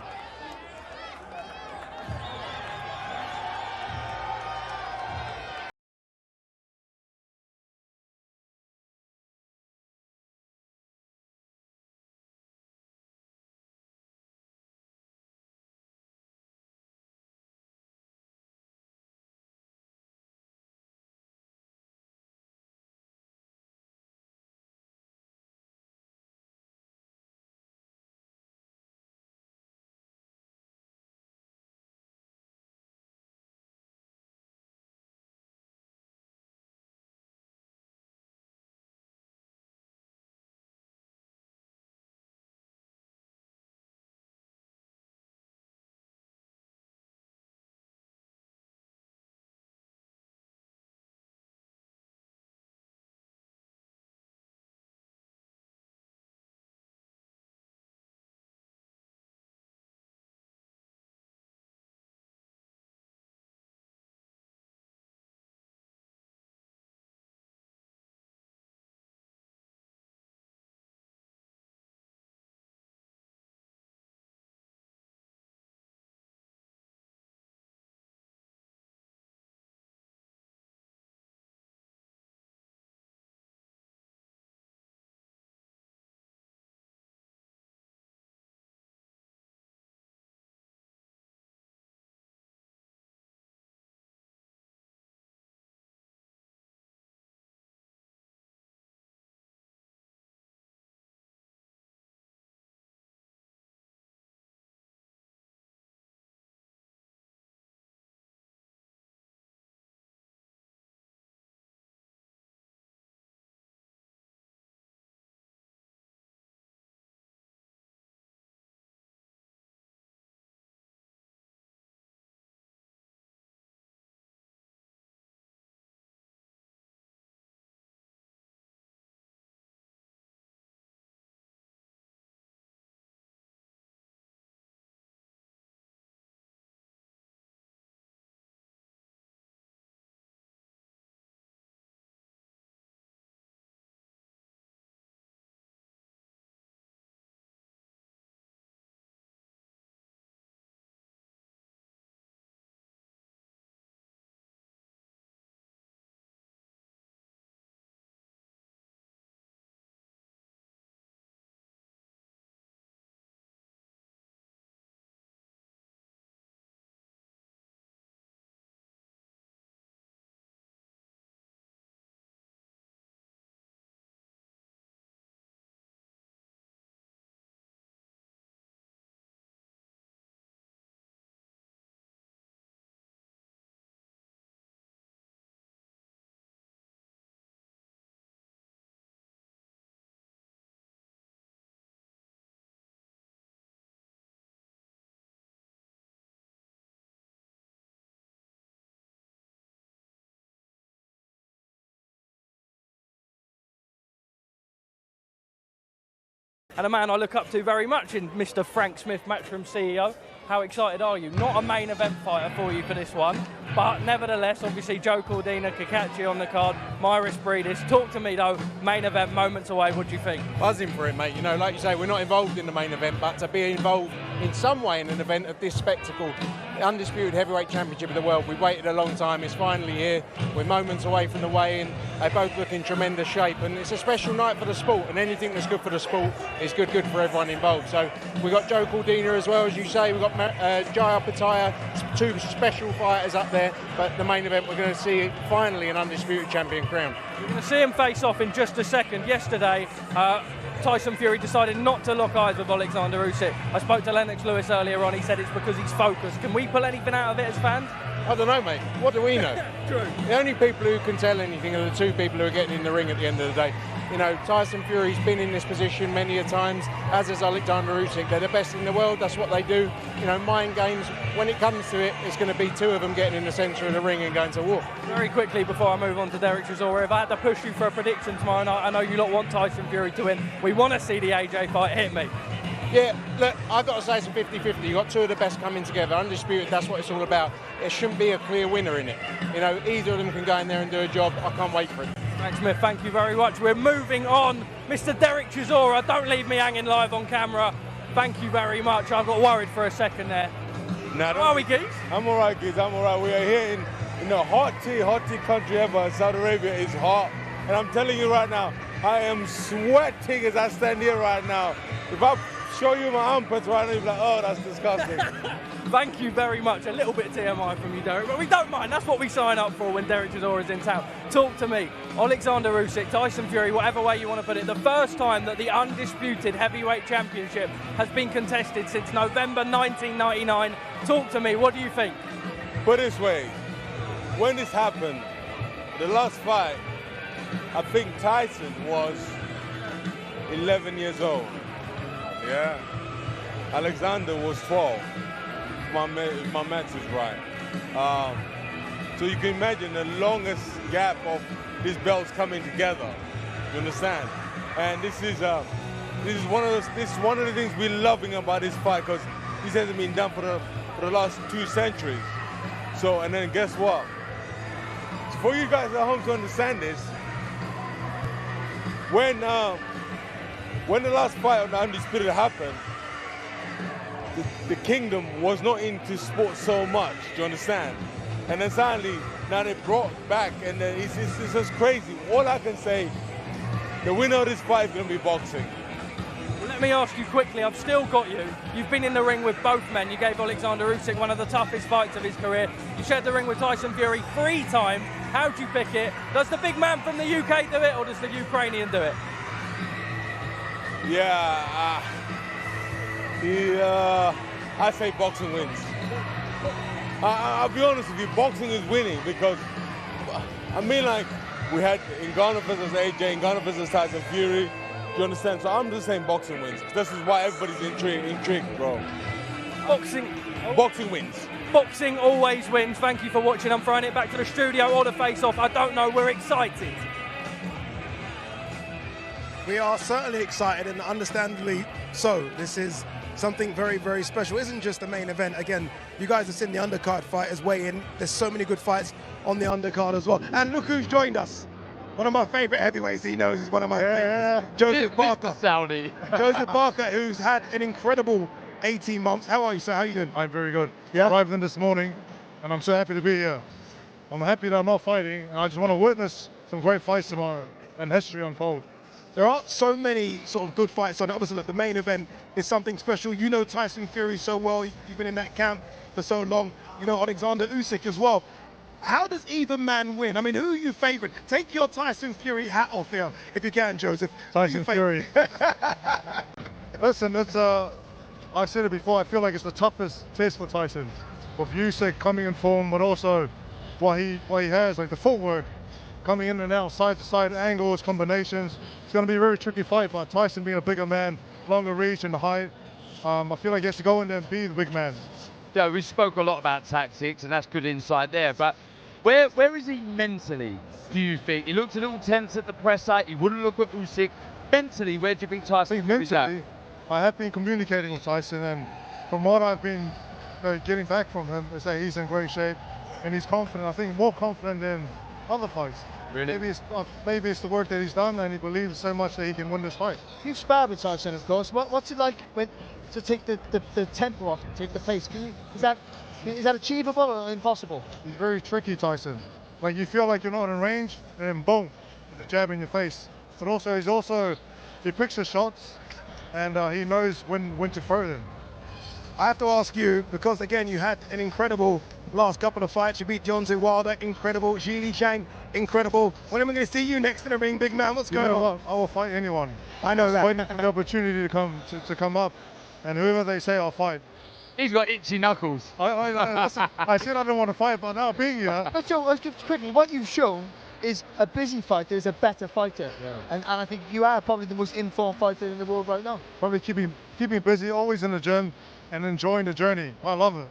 and a man I look up to very much in Mr. Frank Smith, Matchroom CEO. How excited are you? Not a main event fighter for you for this one, but nevertheless, obviously Joe Cordina, Cacace on the card, Briedis. Talk to me though, main event, moments away, what do you think? Buzzing for it, mate. You know, like you say, we're not involved in the main event, but to be involved in some way in an event of this spectacle, the Undisputed Heavyweight Championship of the world, we waited a long time, it's finally here. We're moments away from the weigh-in. They both look in tremendous shape, and it's a special night for the sport, and anything that's good for the sport is good for everyone involved. So we've got Joe Cordina as well, as you say, we've got Opetaia, two special fighters up there, but the main event we're going to see finally an Undisputed Champion crown. We're going to see him face off in just a second. Yesterday, Tyson Fury decided not to lock eyes with Oleksandr Usyk. I spoke to Lennox Lewis earlier on, he said it's because he's focused. Can we pull anything out of it as fans? I don't know, mate. What do we know? True. The only people who can tell anything are the two people who are getting in the ring at the end of the day. You know, Tyson Fury's been in this position many a times, as has Oleksandr Usyk. They're the best in the world, that's what they do. You know, mind games, when it comes to it, it's going to be two of them getting in the centre of the ring and going to war. Very quickly, before I move on to Derek Chisora, if I had to push you for a prediction tomorrow night, I know you lot want Tyson Fury to win. We want to see the AJ fight. Hit me. Yeah, look, I've got to say it's a 50-50. You've got two of the best coming together. Undisputed, that's what it's all about. There shouldn't be a clear winner in it. You know, either of them can go in there and do a job. I can't wait for it. Frank Smith, thank you very much. We're moving on. Mr. Derek Chisora, don't leave me hanging live on camera. Thank you very much. I got worried for a second there. How are we, Geese? I'm all right, Geese. I'm all right. We are here in the hot tea country ever. Saudi Arabia is hot. And I'm telling you right now, I am sweating as I stand here right now. If I show you my armpits right now, you'll be like, oh, that's disgusting. Thank you very much. A little bit TMI from you, Derek, but we don't mind. That's what we sign up for when Derek Chisora is in town. Talk to me. Oleksandr Usyk, Tyson Fury, whatever way you want to put it, the first time that the Undisputed Heavyweight Championship has been contested since November 1999. Talk to me. What do you think? Put it this way. When this happened, the last fight, I think Tyson was 11 years old. Yeah. Alexander was 12. My math is right. So you can imagine the longest gap of these belts coming together. You understand? And this is one of the things we're loving about this fight, because this hasn't been done for the last 2 centuries. So, and then guess what? So for you guys at home to understand this, when the last fight on the Undisputed happened, the kingdom was not into sport so much, do you understand? And then suddenly, now they brought back, and then it's just crazy. All I can say, the winner of this fight is going to be boxing. Well, let me ask you quickly, I've still got you. You've been in the ring with both men. You gave Oleksandr Usyk one of the toughest fights of his career. You shared the ring with Tyson Fury 3 times. How'd you pick it? Does the big man from the UK do it, or does the Ukrainian do it? Yeah, I say boxing wins. I'll be honest with you, boxing is winning, because, I mean, like, we had Ngannou versus AJ, Ngannou versus Tyson Fury, do you understand? So I'm just saying boxing wins. This is why everybody's intrigued, bro. Boxing wins. Boxing always wins. Thank you for watching. I'm throwing it back to the studio or the face-off. I don't know, we're excited. We are certainly excited, and understandably so. This is something very, very special. It isn't just the main event. Again, you guys have seen the undercard fighters weigh in. There's so many good fights on the undercard as well. And look who's joined us. One of my favorite heavyweights, he knows, is one of my favorites. Joseph Parker. Saudi. Joseph Parker, who's had an incredible 18 months. How are you, sir? How are you doing? I'm very good. Yeah? Arrived in this morning, and I'm so happy to be here. I'm happy that I'm not fighting, and I just want to witness some great fights tomorrow and history unfold. There are so many sort of good fights on. Obviously, look, the main event is something special. You know Tyson Fury so well. You've been in that camp for so long. You know Oleksandr Usyk as well. How does either man win? I mean, who are you favourite? Take your Tyson Fury hat off here, if you can, Joseph. Tyson Fury. Listen, it's I've said it before, I feel like it's the toughest test for Tyson. With Usyk coming in form, but also what he has, like the footwork, coming in and out, side to side angles, combinations. It's going to be a very tricky fight, but Tyson being a bigger man, longer reach and the height, I feel like he has to go in there and be the big man. Yeah, we spoke a lot about tactics, and that's good insight there, but where is he mentally, do you think? He looked a little tense at the presser. He wouldn't look at Usyk. Mentally, where do you think Tyson is at? Mentally, I have been communicating with Tyson, and from what I've been getting back from him, is that he's in great shape and he's confident. I think more confident than other fights. Really? Maybe it's the work that he's done, and he believes so much that he can win this fight. You've sparred with Tyson, of course. What's it like to take the tempo off, take the pace? Is that achievable or impossible? He's very tricky, Tyson. Like, you feel like you're not in range, and then boom, the jab in your face. But also, he picks his shots, and he knows when to throw them. I have to ask you, because again, you had an incredible last couple of fights. You beat Deontay Wilder, incredible. Zhili Chang, incredible. When am I going to see you next in the ring, big man? What's going on? I will fight anyone. I know that. Waiting for the opportunity to come up, and whoever they say, I'll fight. He's got itchy knuckles. I said I didn't want to fight, but now being here. Let's just quickly, what you've shown is a busy fighter is a better fighter. Yeah. And I think you are probably the most informed fighter in the world right now. Probably keeping busy, always in the gym, and enjoying the journey. I love it.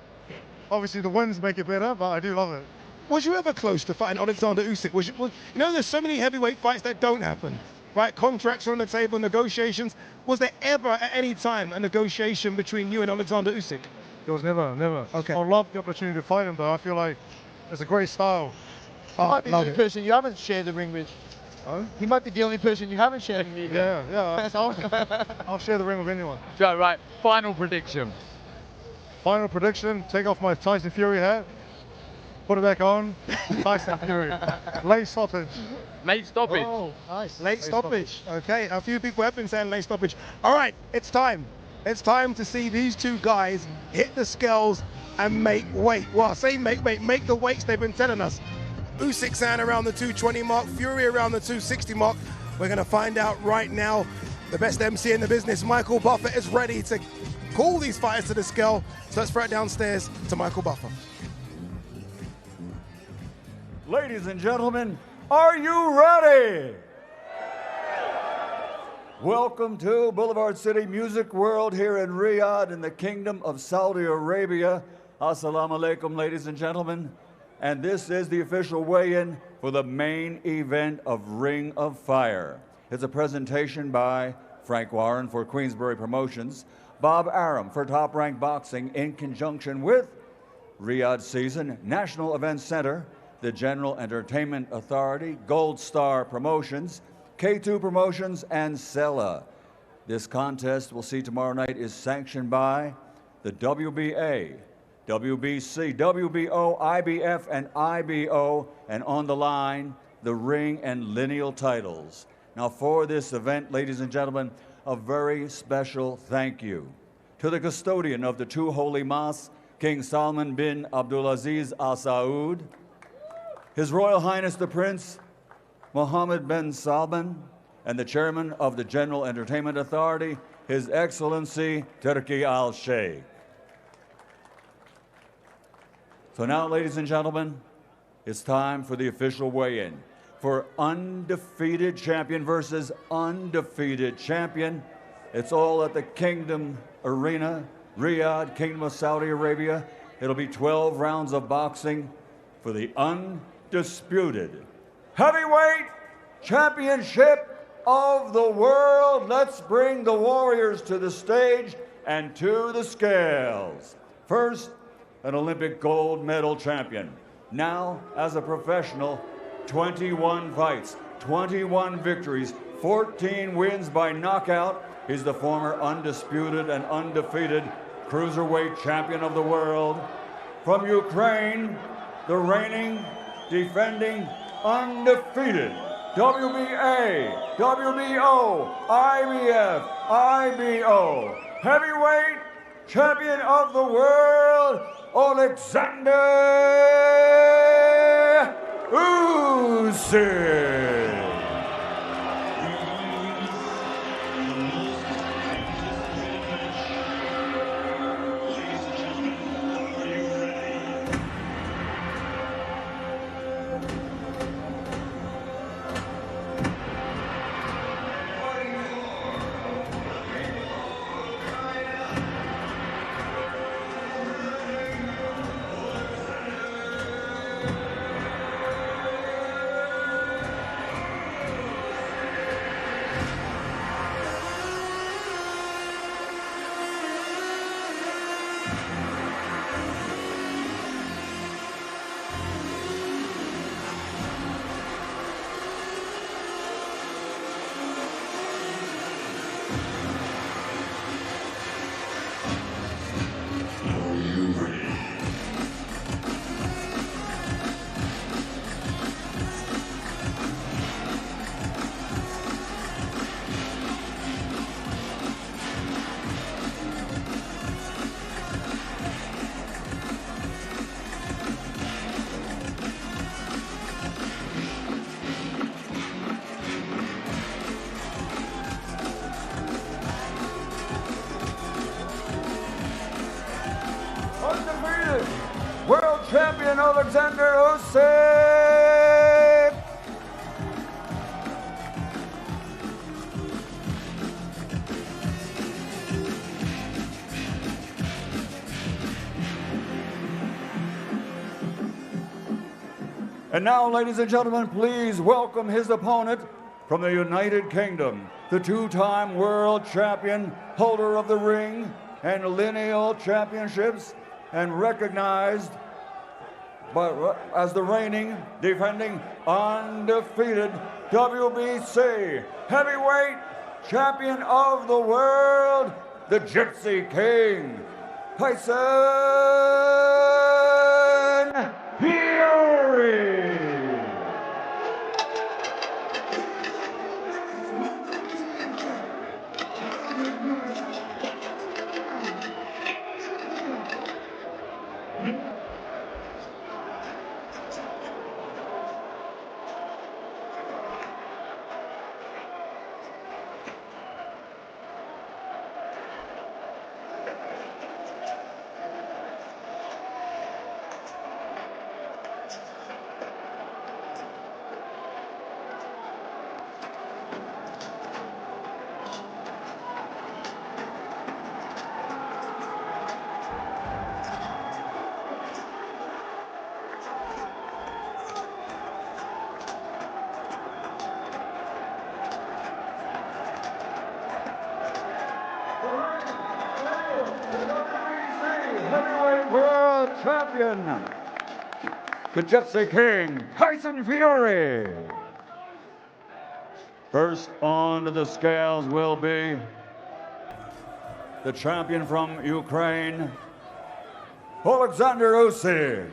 Obviously, the wins make it better, but I do love it. Was you ever close to fighting Oleksandr Usyk? There's so many heavyweight fights that don't happen, right? Contracts are on the table, negotiations. Was there ever at any time a negotiation between you and Oleksandr Usyk? There was never. Okay. I love the opportunity to fight him, though. I feel like it's a great style. He might be the only person you haven't shared the ring with. Oh? He might be the only person you haven't shared the ring with. Yeah. I'll share the ring with anyone. So, right, final prediction. Final prediction, take off my Tyson Fury hat, put it back on, Tyson Fury. Late stoppage. Late stoppage. Oh, nice. Late stoppage. Okay, a few people have been saying late stoppage. All right, it's time. It's time to see these two guys hit the scales and make weight. Well, I say make the weights they've been telling us. Usyk's around the 220 mark, Fury around the 260 mark. We're going to find out right now. The best MC in the business, Michael Buffer, is ready to call these fighters to the scale. So let's throw it downstairs to Michael Buffer. Ladies and gentlemen, are you ready? Welcome to Boulevard City Music World here in Riyadh in the Kingdom of Saudi Arabia. Assalamu alaikum, ladies and gentlemen. And this is the official weigh-in for the main event of Ring of Fire. It's a presentation by Frank Warren for Queensberry Promotions, Bob Arum for Top Rank Boxing in conjunction with Riyadh Season, National Events Center, the General Entertainment Authority, Gold Star Promotions, K2 Promotions, and Sella. This contest we'll see tomorrow night is sanctioned by the WBA, WBC, WBO, IBF, and IBO, and on the line, the ring and lineal titles. Now for this event, ladies and gentlemen, a very special thank you to the custodian of the two holy mosques, King Salman bin Abdulaziz Al Saud, His Royal Highness the Prince Mohammed bin Salman, and the chairman of the General Entertainment Authority, His Excellency Turki Al Sheikh. So now, ladies and gentlemen, it's time for the official weigh-in for undefeated champion versus undefeated champion. It's all at the Kingdom Arena, Riyadh, Kingdom of Saudi Arabia. It'll be 12 rounds of boxing for the undisputed heavyweight championship of the world. Let's bring the warriors to the stage and to the scales. First, an Olympic gold medal champion. Now, as a professional, 21 fights, 21 victories, 14 wins by knockout. He's the former undisputed and undefeated cruiserweight champion of the world. From Ukraine, the reigning, defending, undefeated WBA, WBO, IBF, IBO, heavyweight champion of the world, Oleksandr Usyk. Champion Oleksandr Usyk. And now, ladies and gentlemen, please welcome his opponent from the United Kingdom, the two-time world champion, holder of the ring and lineal championships, and recognized as the reigning, defending, undefeated WBC heavyweight champion of the world, the Gypsy King, Tyson Fury. Heavyweight world champion, the Gypsy King, Tyson Fury. First onto the scales will be the champion from Ukraine, Oleksandr Usyk.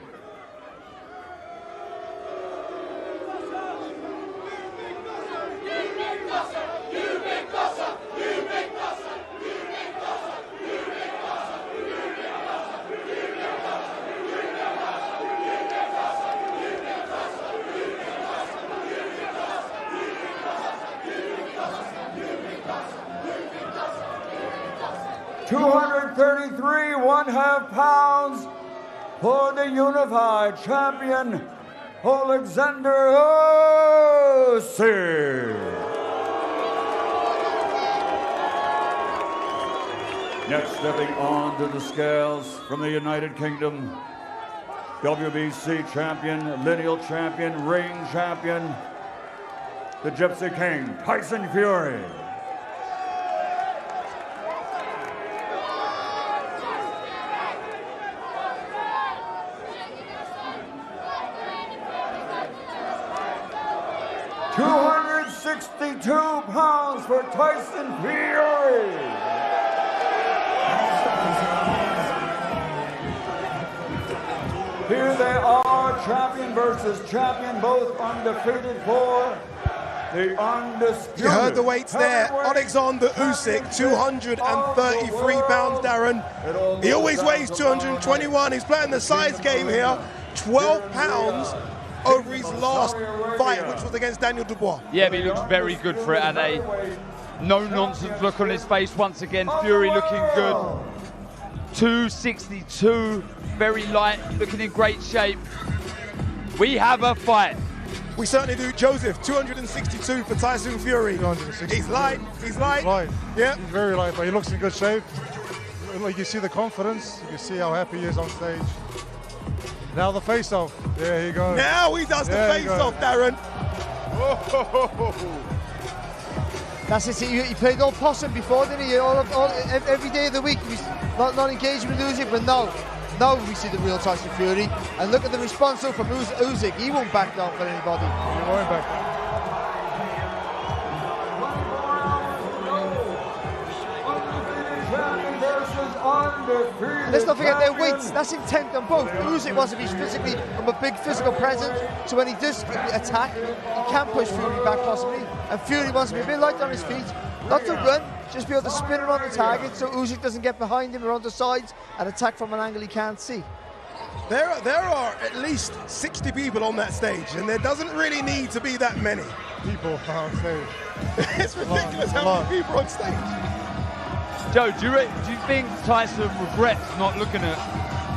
.5 pounds for the unified champion, Oleksandr Usyk. Next, stepping on to the scales from the United Kingdom, WBC champion, lineal champion, ring champion, the Gypsy King, Tyson Fury. £262 for Tyson Fury. Here they are, champion versus champion, both undefeated for the undisputed. You heard the weights there. Oleksandr Usyk, 233 pounds, Darren. He always weighs 221. He's playing the size game here. 12 pounds over his last fight, which was against Daniel Dubois. Yeah, but he looks very good for it, and a no-nonsense look on his face once again. Fury looking good. 262, very light, looking in great shape. We have a fight. We certainly do. Joseph, 262 for Tyson Fury. He's light, he's light. Yeah. He's very light, but he looks in good shape. Like, you see the confidence, you can see how happy he is on stage. Now the face-off. There he goes. Now he does the face-off, Darren. That's it. He played all possum before, didn't he? Every day of the week he was not engaging with Usyk, but now we see the real Tyson Fury. And look at the response from Usyk. He won't back down for anybody. He won't back down. Let's not forget their weights. That's intent on both. Usyk wants to be physically from a big physical presence, so when he does attack, he can push Fury back possibly. And Fury wants to be a bit light on his feet, not to run, just be able to spin around the target so Usyk doesn't get behind him or on the sides and attack from an angle he can't see. There are at least 60 people on that stage, and there doesn't really need to be that many. People on stage. It's ridiculous how many people on stage. Joe, do you think Tyson regrets not looking at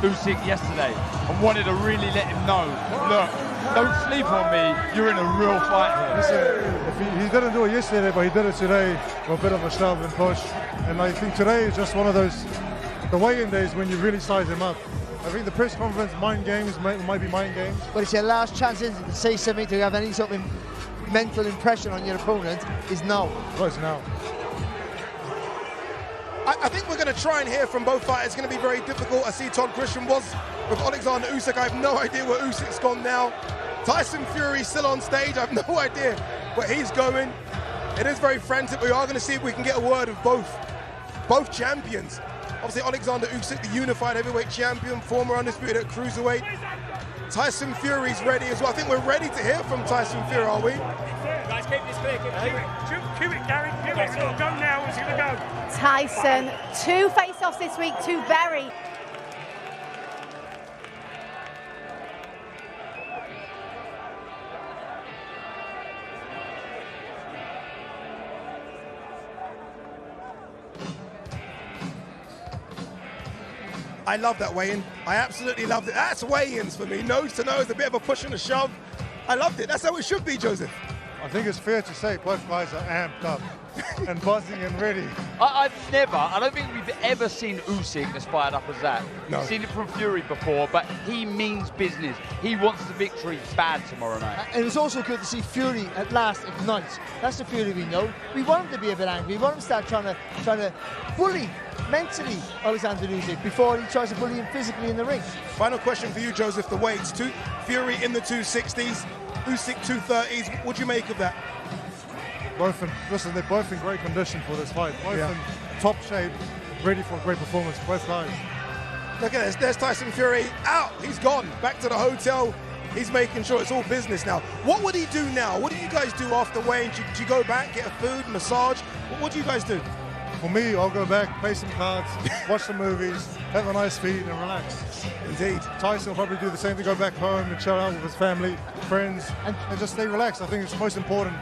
Usyk yesterday and wanted to really let him know, look, don't sleep on me, you're in a real fight here. Listen, if he didn't do it yesterday, but he did it today with a bit of a shove and push. And I think today is just one of those, the weigh-in days when you really size him up. I think the press conference, mind games, might be mind games. But it's your last chance, isn't it, to say something, to have any sort of mental impression on your opponent is now. Well, it's now. I think we're going to try and hear from both fighters. It's going to be very difficult. I see Todd Christian was with Oleksandr Usyk. I have no idea where Usyk's gone now. Tyson Fury still on stage. I have no idea where he's going. It is very frantic. We are going to see if we can get a word of both champions. Obviously, Oleksandr Usyk, the unified heavyweight champion, former undisputed at cruiserweight. Tyson Fury's ready as well. I think we're ready to hear from Tyson Fury, are we? Guys, keep this clear, keep it, Gary, keep it. Go now, it's going to go. Tyson, 2 face-offs this week, 2 very... I love that weigh-in. I absolutely loved it. That's weigh-ins for me. Nose to nose, a bit of a push and a shove. I loved it. That's how it should be, Joseph. I think it's fair to say both guys are amped up and buzzing and ready. I don't think we've ever seen Usyk as fired up as that. No. We've seen it from Fury before, but he means business. He wants the victory bad tomorrow night. And it's also good to see Fury at last ignite. That's the Fury we know. We want him to be a bit angry. We want him to start trying to bully mentally Oleksandr Usyk before he tries to bully him physically in the ring. Final question for you, Joseph. The weights, Fury in the 260s, Usyk 230s. What'd you make of that? Listen, they're both in great condition for this fight. Both in top shape, ready for a great performance. Both guys. Look at this. There's Tyson Fury out. He's gone back to the hotel. He's making sure it's all business now. What would he do now? What do you guys do after weigh-in? Do you go back, get a food, massage? What do you guys do? For me, I'll go back, play some cards, watch some movies, have a nice feed and relax. Indeed. Tyson will probably do the same thing, go back home and chill out with his family, friends, and just stay relaxed. I think it's most important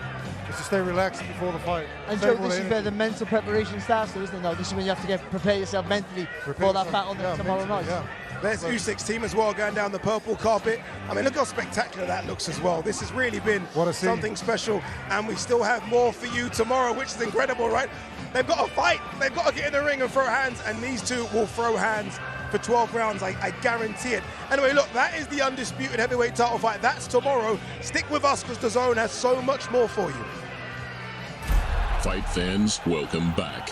is to stay relaxed before the fight. And Joe, this is where the mental preparation starts, though, isn't it? No, this is when you have to prepare yourself mentally for that battle tomorrow night. Yeah. There's Usyk's team as well going down the purple carpet. I mean, look how spectacular that looks as well. This has really been something special, and we still have more for you tomorrow, which is incredible, right? They've got to fight. They've got to get in the ring and throw hands, and these two will throw hands for 12 rounds. I guarantee it. Anyway, look, that is the undisputed heavyweight title fight. That's tomorrow. Stick with us because the Zone has so much more for you. Fight fans, welcome back.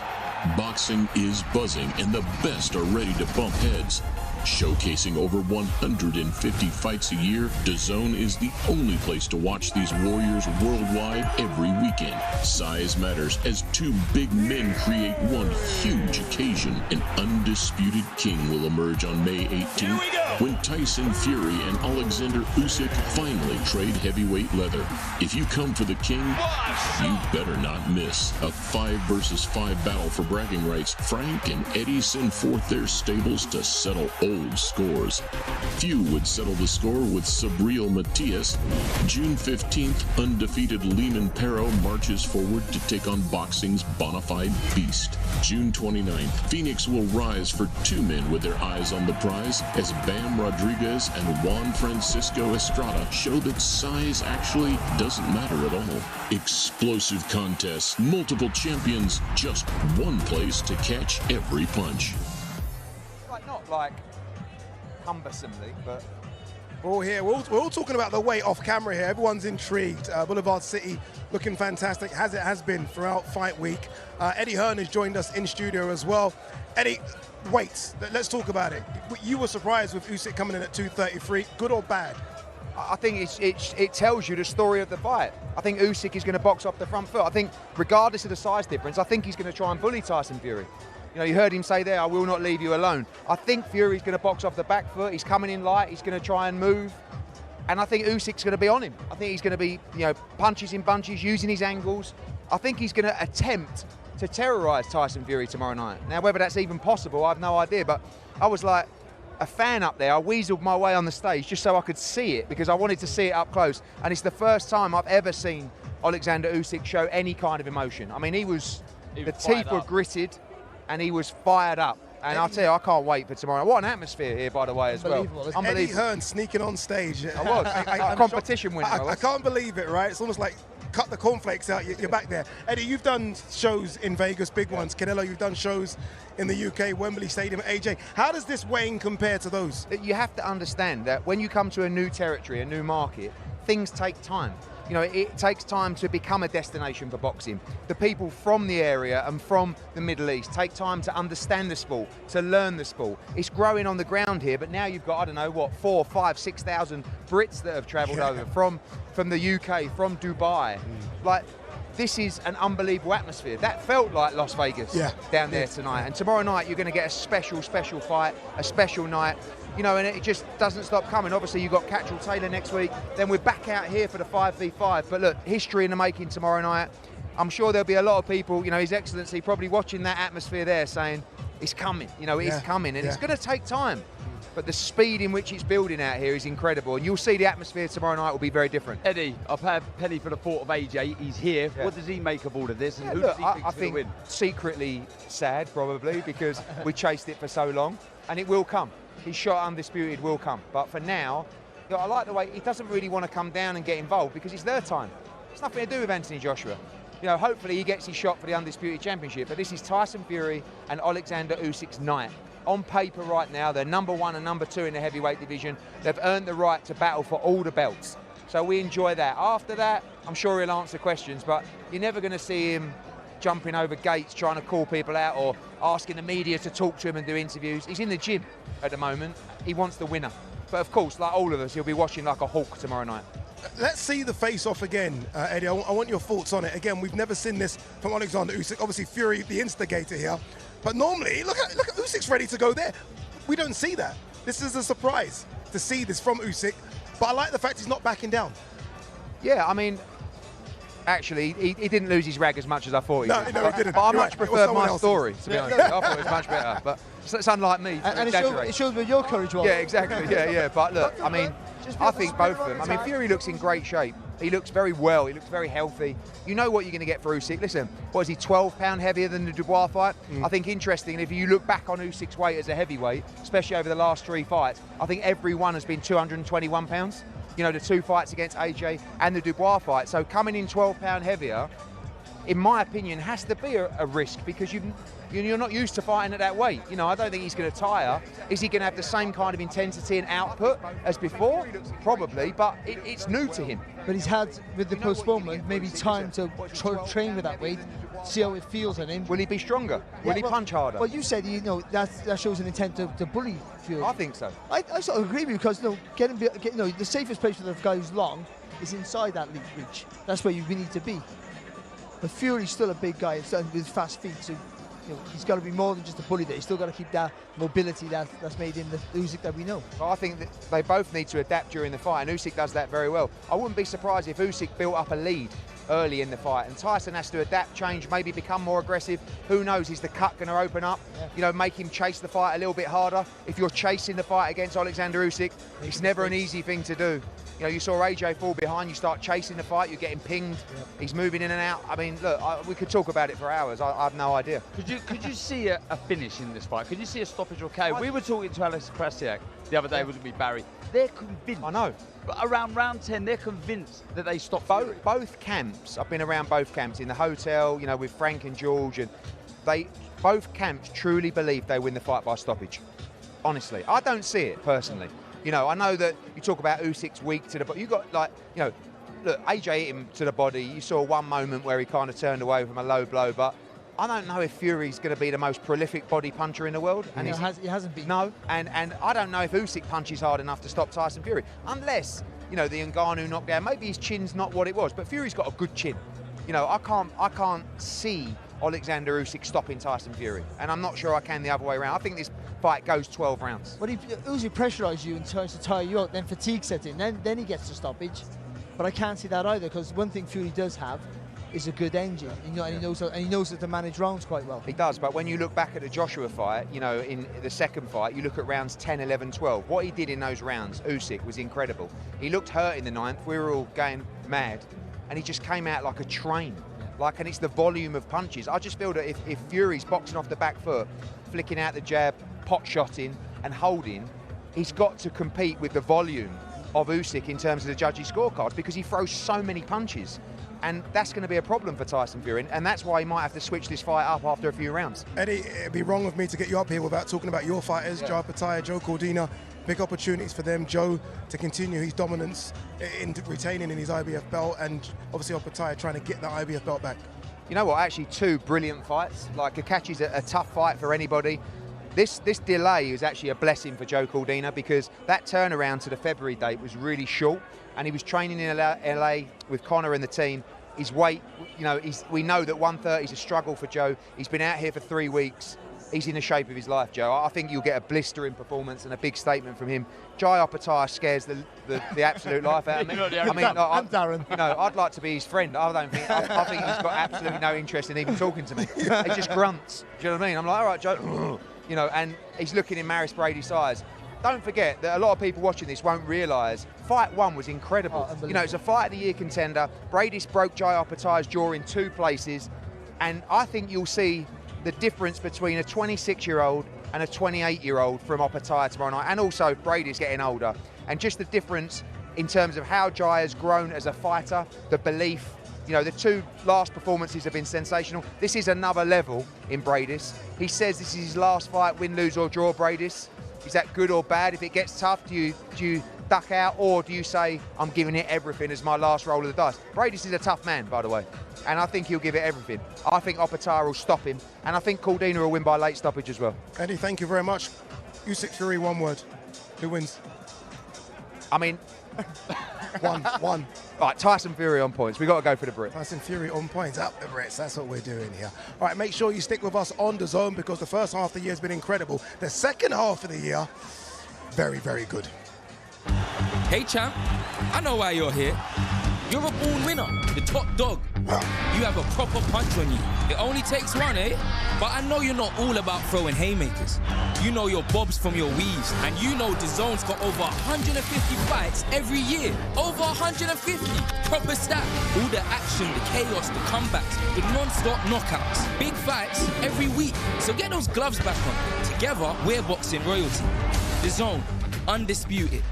Boxing is buzzing, and the best are ready to bump heads. Showcasing over 150 fights a year, DAZN is the only place to watch these warriors worldwide every weekend. Size matters as 2 big men create one huge occasion. An undisputed king will emerge on May 18th when Tyson Fury and Oleksandr Usyk finally trade heavyweight leather. If you come for the king, you better not miss. A 5 versus 5 battle for bragging rights. Frank and Eddie send forth their stables to settle old scores. Few would settle the score with Sabriel Matias. June 15th, undefeated Lehman Perro marches forward to take on boxing's bona fide beast. June 29th, Phoenix will rise for 2 men with their eyes on the prize as Bam Rodriguez and Juan Francisco Estrada show that size actually doesn't matter at all. Explosive contests, multiple champions, just one place to catch every punch. Not like cumbersomely, but we're all here. We're all talking about the weight off camera here. Everyone's intrigued. Boulevard City looking fantastic, as it has been throughout fight week. Eddie Hearn has joined us in studio as well. Eddie, weights, let's talk about it. You were surprised with Usyk coming in at 233. Good or bad? I think it tells you the story of the fight. I think Usyk is going to box off the front foot. I think regardless of the size difference, I think he's going to try and bully Tyson Fury. You know, you heard him say there, I will not leave you alone. I think Fury's going to box off the back foot. He's coming in light. He's going to try and move. And I think Usyk's going to be on him. I think he's going to be, punches in bunches, using his angles. I think he's going to attempt to terrorise Tyson Fury tomorrow night. Now, whether that's even possible, I have no idea. But I was like a fan up there. I weaseled my way on the stage just so I could see it because I wanted to see it up close. And it's the first time I've ever seen Oleksandr Usyk show any kind of emotion. I mean, the teeth were gritted, and he was fired up. And I'll tell you, I can't wait for tomorrow. What an atmosphere here, by the way, as well. Eddie Hearn sneaking on stage. I was. Competition winner. I can't believe it, right? It's almost like cut the cornflakes out, you're back there. Eddie, you've done shows in Vegas, big ones. Canelo, you've done shows in the UK, Wembley Stadium, AJ. How does this weighing compare to those? You have to understand that when you come to a new territory, a new market, things take time. You know, it takes time to become a destination for boxing. The people from the area and from the Middle East take time to understand the sport, to learn the sport. It's growing on the ground here, but now you've got, I don't know, what, 4, 5, 6,000 Brits that have travelled over from the UK, from Dubai. Like, this is an unbelievable atmosphere. That felt like Las Vegas down there tonight. And tomorrow night, you're going to get a special, special fight, a special night. You know, and it just doesn't stop coming. Obviously, you've got Catchall Taylor next week. Then we're back out here for the 5v5. But look, history in the making tomorrow night. I'm sure there'll be a lot of people, you know, His Excellency probably watching that atmosphere there saying, it's coming, you know, it's coming. And it's going to take time. But the speed in which it's building out here is incredible. And you'll see the atmosphere tomorrow night will be very different. Eddie, I've had a penny for the thought of AJ. He's here. What does he make of all of this? And who does he I think win? Secretly sad, probably, because we chased it for so long. And it will come. His shot undisputed will come. But for now, you know, I like the way he doesn't really want to come down and get involved because it's their time. It's nothing to do with Anthony Joshua. You know, hopefully he gets his shot for the undisputed championship. But this is Tyson Fury and Oleksandr Usyk's night. On paper right now, they're number 1 and number 2 in the heavyweight division. They've earned the right to battle for all the belts. So we enjoy that. After that, I'm sure he'll answer questions, but you're never going to see him jumping over gates, trying to call people out or asking the media to talk to him and do interviews. He's in the gym at the moment. He wants the winner. But of course, like all of us, he'll be watching like a hawk tomorrow night. Let's see the face-off again, Eddie. I want your thoughts on it. Again, we've never seen this from Oleksandr Usyk. Obviously, Fury, the instigator here. But normally, look at Usyk's ready to go there. We don't see that. This is a surprise to see this from Usyk. But I like the fact he's not backing down. Yeah, I mean, actually, he didn't lose his rag as much as I thought he did. No, he didn't. But I You're much right. preferred my story, to be honest. I thought it was much better. But it's unlike me. And it shows where your courage was. Yeah, exactly. Yeah. But look, I mean, I think both of them. I mean, Fury looks in great shape. He looks very well. He looks very healthy. You know what you're going to get for Usyk. Listen, what is he, 12 pound heavier than the Dubois fight? I think interesting, if you look back on Usyk's weight as a heavyweight, especially over the last 3 fights, I think every one has been 221 pounds. You know, the 2 fights against AJ and the Dubois fight. So coming in 12 pound heavier, in my opinion, has to be a risk because you're not used to fighting at that weight. You know, I don't think he's going to tire. Is he going to have the same kind of intensity and output as before? Probably, but it's new to him. But he's had, with the postponement, maybe time to train with that weight, see how it feels on him. Will he be stronger? Will he punch harder? Well, you said, you know, that shows an intent to bully Fury. I think so. I sort of agree with you because, you know, the safest place for the guy who's long is inside that reach. That's where we need to be. But Fury's still a big guy with fast feet, so you know, he's got to be more than just a bully there. He's still got to keep that mobility that's made in the Usyk that we know. Well, I think that they both need to adapt during the fight, and Usyk does that very well. I wouldn't be surprised if Usyk built up a lead early in the fight, and Tyson has to adapt, change, maybe become more aggressive. Who knows, is the cut going to open up? You know, make him chase the fight a little bit harder. If you're chasing the fight against Oleksandr Usyk, it's never an easy thing to do. You know, you saw AJ fall behind, you start chasing the fight, you're getting pinged, he's moving in and out. I mean, look, we could talk about it for hours. I have no idea. Could you see a finish in this fight? Could you see a stoppage or KO? We were talking to Alex Krasiak the other day, wasn't we, Barry? They're convinced. I know. But around round 10, they're convinced that they stopped both camps. I've been around both camps in the hotel, you know, with Frank and George, and both camps truly believe they win the fight by stoppage. Honestly, I don't see it personally. You know, I know that you talk about Usyk's weak to the body. You got, like, you know, look, AJ hit him to the body. You saw one moment where he kind of turned away from a low blow, but I don't know if Fury's going to be the most prolific body puncher in the world. And he hasn't been. No, and I don't know if Usyk punches hard enough to stop Tyson Fury, unless, you know, the Ngannou knockdown. Maybe his chin's not what it was, but Fury's got a good chin. You know, I can't see Oleksandr Usyk stopping Tyson Fury, and I'm not sure I can the other way around. I think this fight goes 12 rounds. But if Usyk pressurise you and tries to tire you out, then fatigue sets in, then he gets the stoppage. But I can't see that either, because one thing Fury does have is a good engine, you know, and he knows how to manage rounds quite well. He does, but when you look back at the Joshua fight, you know, in the second fight, you look at rounds 10, 11, 12. What he did in those rounds, Usyk, was incredible. He looked hurt in the 9th. We were all going mad, and he just came out like a train. Like, and it's the volume of punches. I just feel that if Fury's boxing off the back foot, flicking out the jab, pot shotting and holding, he's got to compete with the volume of Usyk in terms of the judges' scorecards, because he throws so many punches. And that's going to be a problem for Tyson Fury, and that's why he might have to switch this fight up after a few rounds. Eddie, it'd be wrong of me to get you up here without talking about your fighters, Joe Opetaia, Joe Cordina. Big opportunities for them. Joe to continue his dominance in retaining in his IBF belt, and obviously Opetaia trying to get that IBF belt back. You know what, actually 2 brilliant fights. Like, Cacace's a tough fight for anybody. This delay is actually a blessing for Joe Cordina, because that turnaround to the February date was really short, and he was training in LA with Connor and the team. His weight, you know, we know that 130 is a struggle for Joe. He's been out here for 3 weeks. He's in the shape of his life, Joe. I think you'll get a blistering performance and a big statement from him. Jai Opetaia scares the absolute life out of me. I mean, I'm Darren. You know, I'd like to be his friend. I think he's got absolutely no interest in even talking to me. He just grunts. Do you know what I mean? I'm like, all right, Joe. You know, and he's looking in Maris Briedis' eyes. Don't forget that a lot of people watching this won't realise Fight 1 was incredible. You know, it's a Fight of the Year contender. Briedis broke Jai Opetaia's jaw in 2 places, and I think you'll see the difference between a 26-year-old and a 28-year-old from Opetaia tomorrow night, and also Briedis getting older, and just the difference in terms of how Jai has grown as a fighter, the belief. You know, the 2 last performances have been sensational. This is another level in Briedis. He says this is his last fight, win, lose or draw. Briedis, is that good or bad? If it gets tough, do you duck out, or do you say, I'm giving it everything as my last roll of the dice? Briedis is a tough man, by the way, and I think he'll give it everything. I think Opetaia will stop him, and I think Cordina will win by late stoppage as well. Eddie, thank you very much. Usyk Fury, 1 word. Who wins? I mean... One. Right, Tyson Fury on points. We've got to go for the Brit. Tyson Fury on points, up the Brits. That's what we're doing here. All right, make sure you stick with us on DAZN, because the first half of the year has been incredible. The second half of the year, very, very good. Hey, champ, I know why you're here. You're a born winner, the top dog. You have a proper punch on you. It only takes 1, eh? But I know you're not all about throwing haymakers. You know your bobs from your weaves, and you know DAZN's got over 150 fights every year. Over 150. Proper stat. All the action, the chaos, the comebacks, the non-stop knockouts. Big fights every week. So get those gloves back on. Together, we're boxing royalty. DAZN, undisputed.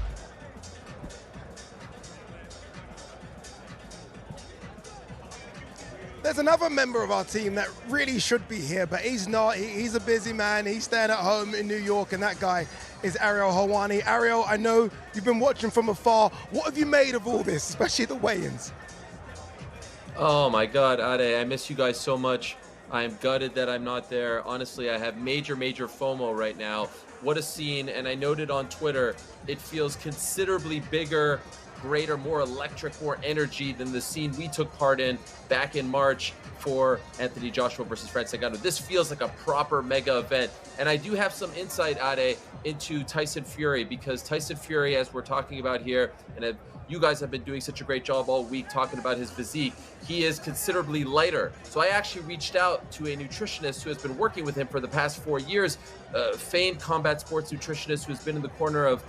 There's another member of our team that really should be here, but he's not. He's a busy man. He's staying at home in New York, and that guy is Ariel Helwani. Ariel, I know you've been watching from afar. What have you made of all this, especially the weigh-ins? Oh my God, Ade, I miss you guys so much. I'm gutted that I'm not there. Honestly, I have major FOMO right now. What a scene, and I noted on Twitter, it feels considerably bigger, greater, more electric, more energy than the scene we took part in back in March for Anthony Joshua versus Francis Ngannou. This feels like a proper mega event. And I do have some insight, Ade, into Tyson Fury, because Tyson Fury, as we're talking about here, and you guys have been doing such a great job all week talking about his physique, he is considerably lighter. So I actually reached out to a nutritionist who has been working with him for the past 4 years, famed combat sports nutritionist who's been in the corner of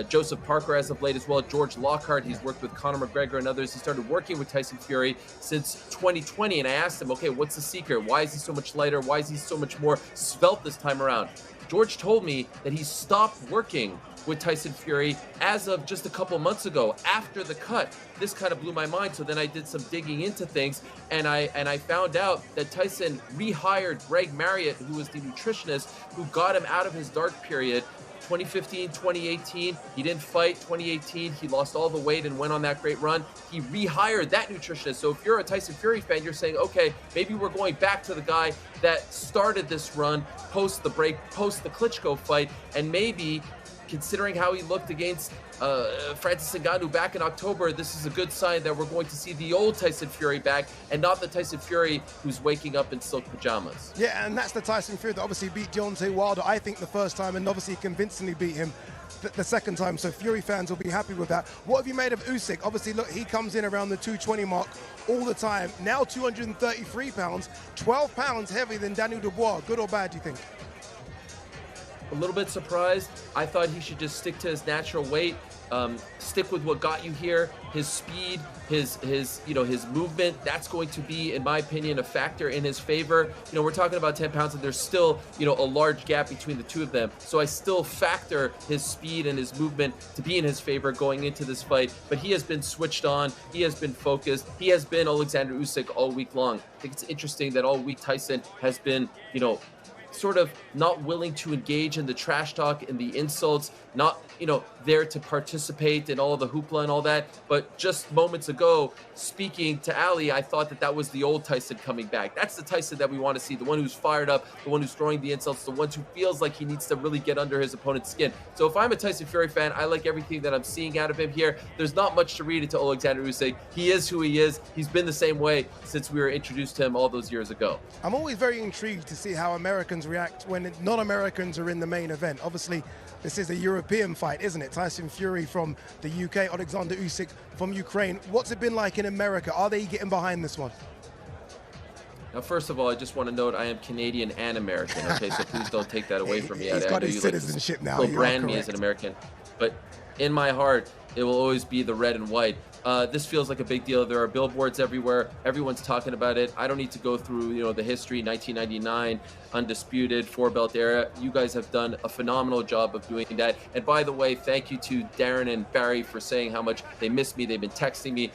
Joseph Parker as of late as well, George Lockhart. He's worked with Conor McGregor and others. He started working with Tyson Fury since 2020, and I asked him, okay, what's the secret? Why is he so much lighter? Why is he so much more svelte this time around? George told me that he stopped working with Tyson Fury as of just a couple months ago after the cut. This kind of blew my mind. So then I did some digging into things, and I found out that Tyson rehired Greg Marriott, who was the nutritionist who got him out of his dark period. 2015, 2018, he didn't fight. 2018, he lost all the weight and went on that great run. He rehired that nutritionist. So if you're a Tyson Fury fan, you're saying, okay, maybe we're going back to the guy that started this run post the break, post the Klitschko fight, and maybe considering how he looked against Francis Ngannou back in October, this is a good sign that we're going to see the old Tyson Fury back and not the Tyson Fury who's waking up in silk pajamas. Yeah, and that's the Tyson Fury that obviously beat Deontay Wilder, I think, the first time, and obviously convincingly beat him the second time. So Fury fans will be happy with that. What have you made of Usyk? Obviously, look, he comes in around the 220 mark all the time. Now 233 pounds, 12 pounds heavier than Daniel Dubois. Good or bad, do you think? a little bit surprised. I thought he should just stick to his natural weight, stick with what got you here. His speed, his movement, that's going to be, in my opinion, a factor in his favor. We're talking about 10 pounds, and there's still, a large gap between the two of them. So I still factor his speed and his movement to be in his favor going into this fight. But he has been switched on. He has been focused. He has been Oleksandr Usyk all week long. I think it's interesting that all week Tyson has been, sort of not willing to engage in the trash talk and the insults, not, there to participate in all the hoopla and all that. But just moments ago, speaking to Ali, I thought that was the old Tyson coming back. That's the Tyson that we want to see, the one who's fired up, the one who's throwing the insults, the one who feels like he needs to really get under his opponent's skin. So if I'm a Tyson Fury fan, I like everything that I'm seeing out of him here. There's not much to read into Oleksandr Usyk. He is who he is. He's been the same way since we were introduced to him all those years ago. I'm always very intrigued to see how Americans react when non-Americans are in the main event. Obviously, this is a European fight, isn't it? Tyson Fury from the UK, Oleksandr Usyk from Ukraine. What's it been like in America? Are they getting behind this one? Now, first of all, I just want to note I am Canadian and American, okay? So please don't take that away from me. He's got his citizenship now. Still brand me as an American. But in my heart, it will always be the red and white. This feels like a big deal. There are billboards everywhere. Everyone's talking about it. I don't need to go through, the history, 1999, Undisputed, 4-belt era. You guys have done a phenomenal job of doing that. And by the way, thank you to Darren and Barry for saying how much they miss me. They've been texting me.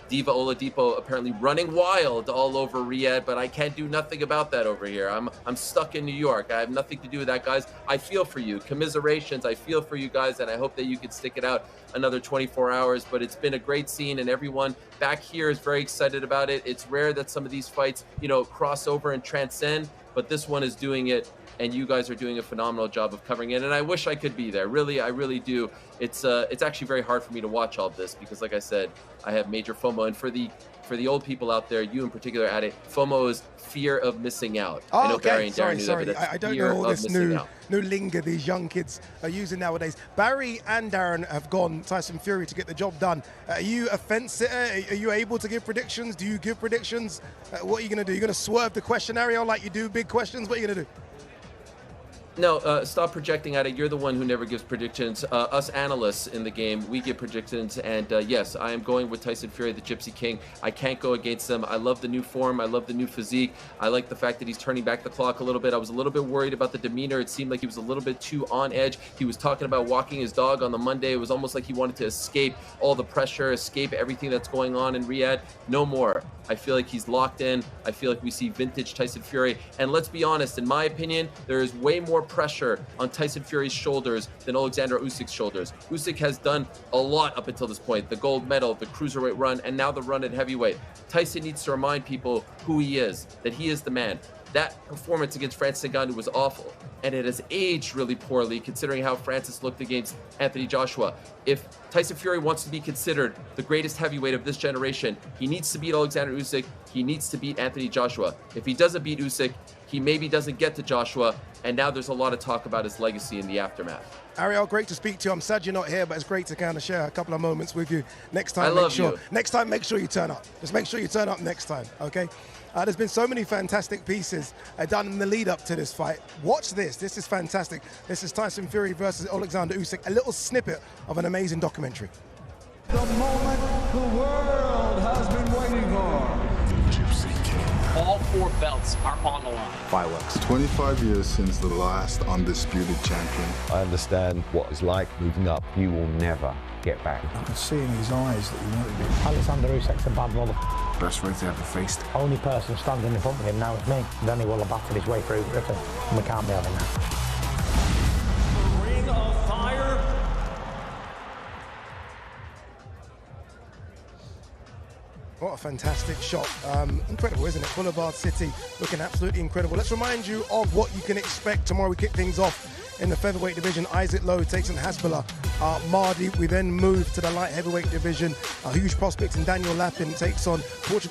Diva Oladipo apparently running wild all over Riyadh, but I can't do nothing about that over here. I'm stuck in New York. I have nothing to do with that, guys. I feel for you. Commiserations. I feel for you guys, and I hope that you can stick it out another 24 hours. But it's been a great scene, and everyone back here is very excited about it. It's rare that some of these fights, cross over and transcend, but this one is doing it, and you guys are doing a phenomenal job of covering it. And I wish I could be there. Really, I really do. It's actually very hard for me to watch all of this because, like I said, I have major FOMO. And for the old people out there, you in particular, at it, FOMO is fear of missing out. Oh, I know okay. Barry and Darren knew that, but that's I don't fear know all of this missing out. new lingo these young kids are using nowadays. Barry and Darren have gone Tyson Fury to get the job done. Are you a fence sitter? Are you able to give predictions? Do you give predictions? What are you going to do? You're going to swerve the questionnaire like you do big questions? What are you going to do? No, stop projecting at it. You're the one who never gives predictions. Us analysts in the game, we give predictions. And yes, I am going with Tyson Fury, the Gypsy King. I can't go against him. I love the new form. I love the new physique. I like the fact that he's turning back the clock a little bit. I was a little bit worried about the demeanor. It seemed like he was a little bit too on edge. He was talking about walking his dog on the Monday. It was almost like he wanted to escape all the pressure, escape everything that's going on in Riyadh. No more. I feel like he's locked in. I feel like we see vintage Tyson Fury. And let's be honest, in my opinion, there is way more pressure on Tyson Fury's shoulders than Oleksandr Usyk's shoulders. Usyk has done a lot up until this point. The gold medal, the cruiserweight run, and now the run at heavyweight. Tyson needs to remind people who he is, that he is the man. That performance against Francis Ngannou was awful, and it has aged really poorly considering how Francis looked against Anthony Joshua. If Tyson Fury wants to be considered the greatest heavyweight of this generation, he needs to beat Oleksandr Usyk, he needs to beat Anthony Joshua. If he doesn't beat Usyk, he maybe doesn't get to Joshua, and now there's a lot of talk about his legacy in the aftermath. Ariel, great to speak to you. I'm sad you're not here, but it's great to kind of share a couple of moments with you. Next time, Next time, make sure you turn up. Just make sure you turn up next time, okay? There's been so many fantastic pieces done in the lead up to this fight. Watch this. This is fantastic. This is Tyson Fury versus Oleksandr Usyk. A little snippet of an amazing documentary. The moment the world has been waiting for. All 4 belts are on the line. Fireworks. 25 years since the last undisputed champion. I understand what it's like moving up. You will never get back. I can see in his eyes that he wanted it. Oleksandr Usyk's a bad mother. Best fight ever faced. Only person standing in front of him now is me. Then he will have battered his way through Griffin. And we can't be having that. Ring of fire. What a fantastic shot. Incredible, isn't it? Boulevard City looking absolutely incredible. Let's remind you of what you can expect tomorrow. We kick things off in the featherweight division. Isaac Lowe takes on Hasbulla Ahmadi. We then move to the light heavyweight division. Huge prospects in Daniel Lapin takes on Portugal.